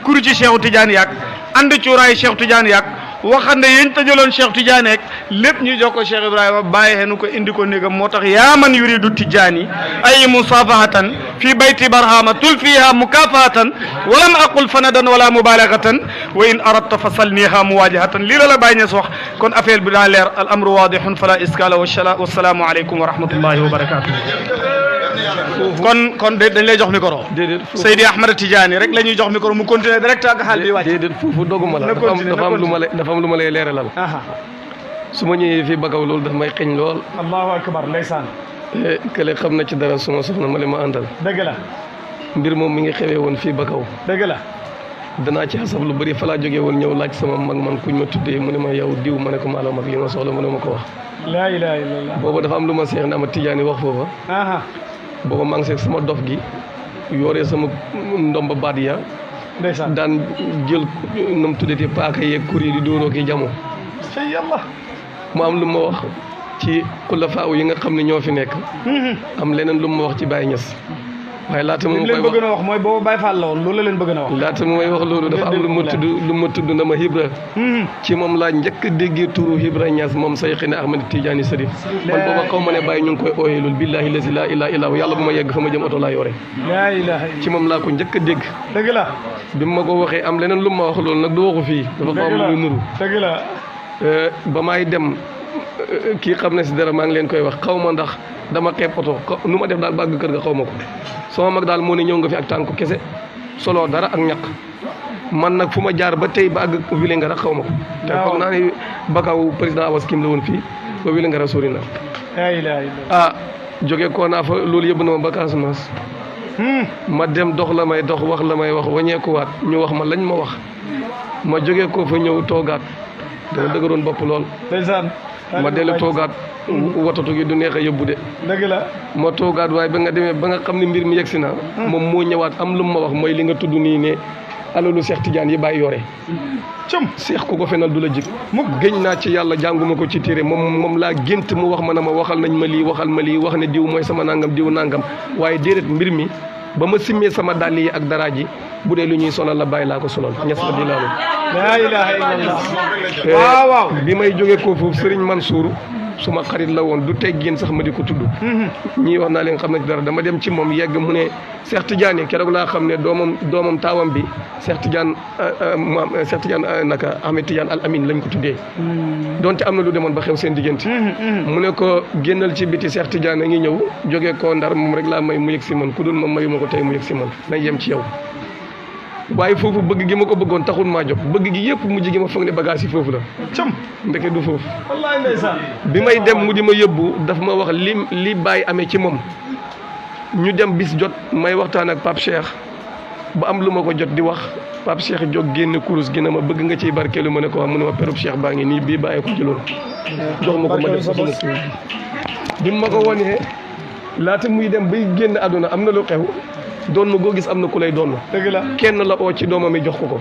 kuru ci Cheikhu Tidiane yaag andi cuuraay Cheikh Tidiane yaag waxande yéen tëjaloon Cheikh Tidiane ak lépp ñu jox ko Cheikh Ibrahima bàyyi xenu ko indi ko néegam moo tax yaa man yuridu Tidiane ay musafahatan fi bayti barhama tul fiha mukafahatan walam aqul fanadan wala mubalagatan wa in aradta fasalniha muwajahatan lii la bàyyi ñes wax kon affaire bi daa leer al amru wadihun fala iskala wassalaamu aleykum wa rahmatullahi wa barakatuh kon dañ lay jox micro Seydi Ahmad Tidiane rek la ñuy jox micro mu continuer direct ak xaal bi wàcc déedéet foofu doguma la dafa am lu ma lay leeralal su ma ñëwee fii Bakaw loolu daf may xeeñ lool allahu akbar ndeysaan kële xam na ci dara suma soxna ma le ma àndal dëgg la mbir moom mi ngi xewee woon fii Bakaw dëgg la danaa ci xasab lu bëri fa laa jógee woon ñëw laaj sama mag man kuñ ma tuddee mu ne ma yow diw ma ne ko maalo mag li ma soxla mu ne ma ko wax laa ilaha illallah booba dafa am lu ma seex ne ama Tidiane wax foofa booba maa ngi seeg sama dof gi yooree sama ndomba baat ya ndeysaan daan jël nam tuddati paaka yeeg kur yi di dóoroo ki jamo yàlla mu am lu ma wax ci xulafaa yi nga xam ne ñoo fi nekk am leneen lu ma wax ci Baye Niass waaye laata mu leen bëgg na wax mooy boobu Baye Fall la woon loolu la leen bëgg na wax laata mu may wax loolu dafa am lu ma tudd na ma Hibra ci moom laa njëkk a déggee turu Hibra Niass moom Sayxina Ahmad Tidiane Sarif man booba xaw ma ne Baye ñu ngi koy ooyee loolu billahi lazi laa ilaaha illaa hu yàlla bu ma yegg fa ma jëm oto laa yore laa ilaha ci moom laa ko njëkk a dégg dëgg la bi ma ko waxee am leneen lu ma wax loolu nag du waxu fii dafa fa am lu nuru dëgg la ba maay dem kii xam ne si dara maa ngi leen koy wax xaw ma ndax dama xeeb oto nu ma def daal bàgg kër ga xaw ma ko sama mag daal moo ne ñëw nga fi ak tànk kese solo dara ak ñaq man nag fu ma jaar ba tey ba àgg Vélingara xaw ma ko te foog naa ne Bakaw président Awas Kim la woon fii ba Vélingara sori na jóge koo naa fa loolu yëpp na ma ba Casamance ma dem dox la may dox wax la may wax wañeekuwaat ñu wax ma lañ ma wax ma jóge koo fa ñëw toogaat dama dëgëroon bopp lool ma dellu toogaat watatu gi du neex a yóbbu de dëgg la ma toogaat waaye ba nga demee ba nga xam ne mbir mi yegsi na moom moo ñëwaat am lu ma wax mooy li nga tudd nii ne alalu Cheikh Tidiane yi bàyyi yore cëm Cheikh ku ko fenal du la jig mu gëñ naa ci yàlla jànguma ko ci téere moom laa gént mu wax ma ne ma waxal nañ ma lii waxal ma lii wax ne diw mooy sama nangam diw nangam waaye déedéet mbir mi ba ma simmee sama dàll yi ak dara ji bu dee lu ñuy solal la bàyyi laa ko solal ñes la di laalu laa ilaha illallah waaw waaw bi may jógee ko foofu Serigne Mansour suma xarit la woon du teggin sax ma di ko tudd ñii wax naa leen xam na ci dara dama dem ci moom yegg mu ne Cheikh Tidiane keroog laa xam ne doomam taawam bi Cheikh Tidiane naka Ahmed Tidiane Al Amin lañ ko tuddee donte am na lu demoon ba xew seen diggante mu ne ko génnal ci biti Cheikh Tidiane a ngi ñëw jógee koo Ndar moom rek laa may mu yëg si man ku dul moom mayu ma ko tey mu yëg si man nañ yem ci yow waaye foofu bëgg gi ma ko bëggoon taxul maa jóg bëgg gi yëpp mujj gi ma foog ne bagage yi foofu la cëm ndeke du foofu wallaay ndeysaan bi may dem mu di ma yóbbu daf ma wax li bàyyi amee ci moom ñu dem bis jot may waxtaan ak Pape Cheikh ba am lu ma ko jot di wax Pape Cheikh jóg génn kurus gi na ma bëgg nga ciy barkeelu ma ne ko wax mu ne ma perub Cheikh baa ngi nii bii bàyyi ko jëloon jox ma ko ma def ko sama tur bi ma ko wonee laata muy dem bay génn àdduna am na lu xew doon ma goo gis am na ku lay doon dëgg la kenn la oo ci doomam yi jox ko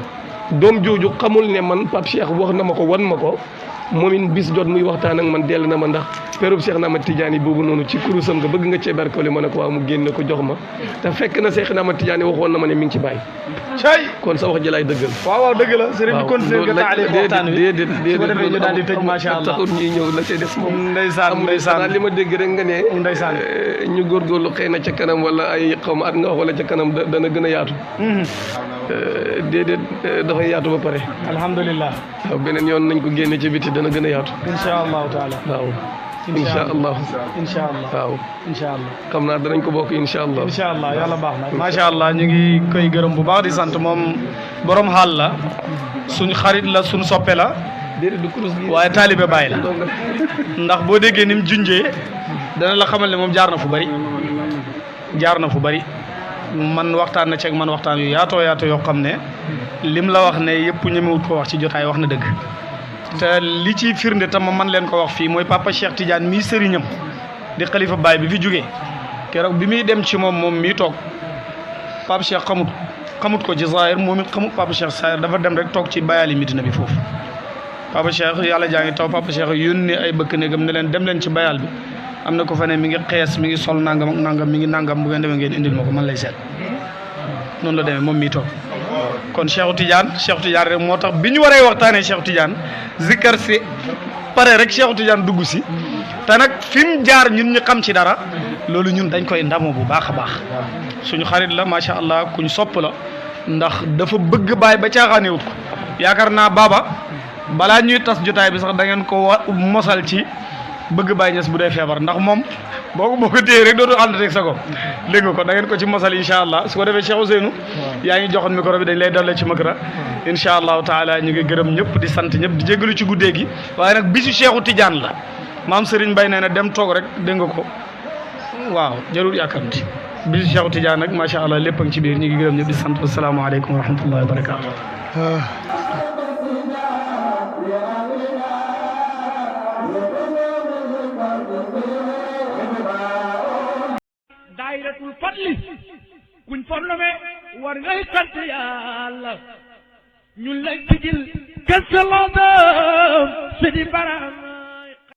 doom jooju xamul ne man Pape Cheikh wax na ma ko wan ma ko moom it bis jot muy waxtaan ak man dell na ma ndax perub Cheikh na ma Tidiane boobu noonu ci kurusam nga bëgg nga cee barkeelu ma ne ko waaw mu génne ko jox ma te fekk na Cheikh na ma Tidiane waxoon na ma ne mi ngi ci bàyyi cay kon sa wax jëlaay dëggal waaw waaw dëgg la sëriñ bi continuer nga taale waxtaan wi déedéet su ko defee ñu daal di tëj macha allah taxul ñuy ñëw la see des moom ndeysaan ndeysaan li ma dégg rek nga ne ndeysaan ñu góorgóorlu xëy na ca kanam wala ay xaw ma at nga wax wala ca kanam dana gën a yaatu déedéet dafay yaatu ba pare alhamdulilah waaw beneen yoon nañ ko génne ci biti dana gën a yaatu insha allahu taala waaw insha allah insha allah waaw insha allah xam naa danañ ko bokk insha allah insha allah yàlla baax na macha allah ñu ngi koy gërëm bu baax di sant moom borom xaal la suñ xarit la suñ soppe la déedéet du kurus gi waaye taalibe bàyyi la ndax boo déggee ni mu junjee dana la xamal ne moom jaar na fu bari man waxtaan na ceeg man waxtaan yu yaatoo yoo xam ne lim la wax ne yëpp ñemewut ko wax ci jotaay wax na dëgg te li ci firnde tam man leen ko wax fii mooy papa Cheikh Tidiane mii sëriñam di xalifa baay bi fi jógee keroog bi muy dem ci moom mii toog papa Cheikh xamut ko ci zahir moom it xamut papa Cheikh zahir dafa dem rek toog ci bayaali Medina bi foofu papa Cheikh yàlla jaa ngi taw papa Cheikh yónni ay bëkk néegam ne leen dem leen ci bayal bi am na ko fa ne mi ngi xees mi ngi sol nangam ak nangam mi ngi nangam bu ngeen demee ngeen indil ma ko man lay seet noonu la demee moom mii toog kon Cheikh Tidiane rek moo tax bi ñu waree waxtaanee Cheikh Tidiane zikkar si pare rek Cheikh Tidiane dugg si te nag fi mu jaar ñun ñu xam ci dara loolu ñun dañ koy ndamoo bu baax a baax suñu xarit la macha allah kuñ sopp la ndax dafa bëgg baay ba caaxaanewut ko yaakaar naa baaba balaa ñuy tas jotaay bi sax da ngeen ko mosal ci bëgg Baye Niass bu dee feebar ndax moom boo ko téye rek dootu ànd rek sa ko dégg nga ko da ngeen ko ci mosal incha allah su ko defee Cheikh Ousseynou yaa ngi joxoon micro bi dañ lay dalee ci makra incha allahu taala ñu ngi gërëm ñëpp di sant ñëpp di jégalu ci guddee gi waaye nag bisu Cheikhu Tidiane la maam Serigne Baye nee na dem toog rek dégg nga ko waaw jarul yàkkamti bisu Cheikhu Tidiane nag macha allah lépp a ngi ci biir ñu ngi gërëm ñëpp di sant asalaamaaleykum wa rahmatullahi wa barakaatu. daayiratul fadli kuñ fornome war ngay sant yàlla ñun lay tijil kese la dem si di baram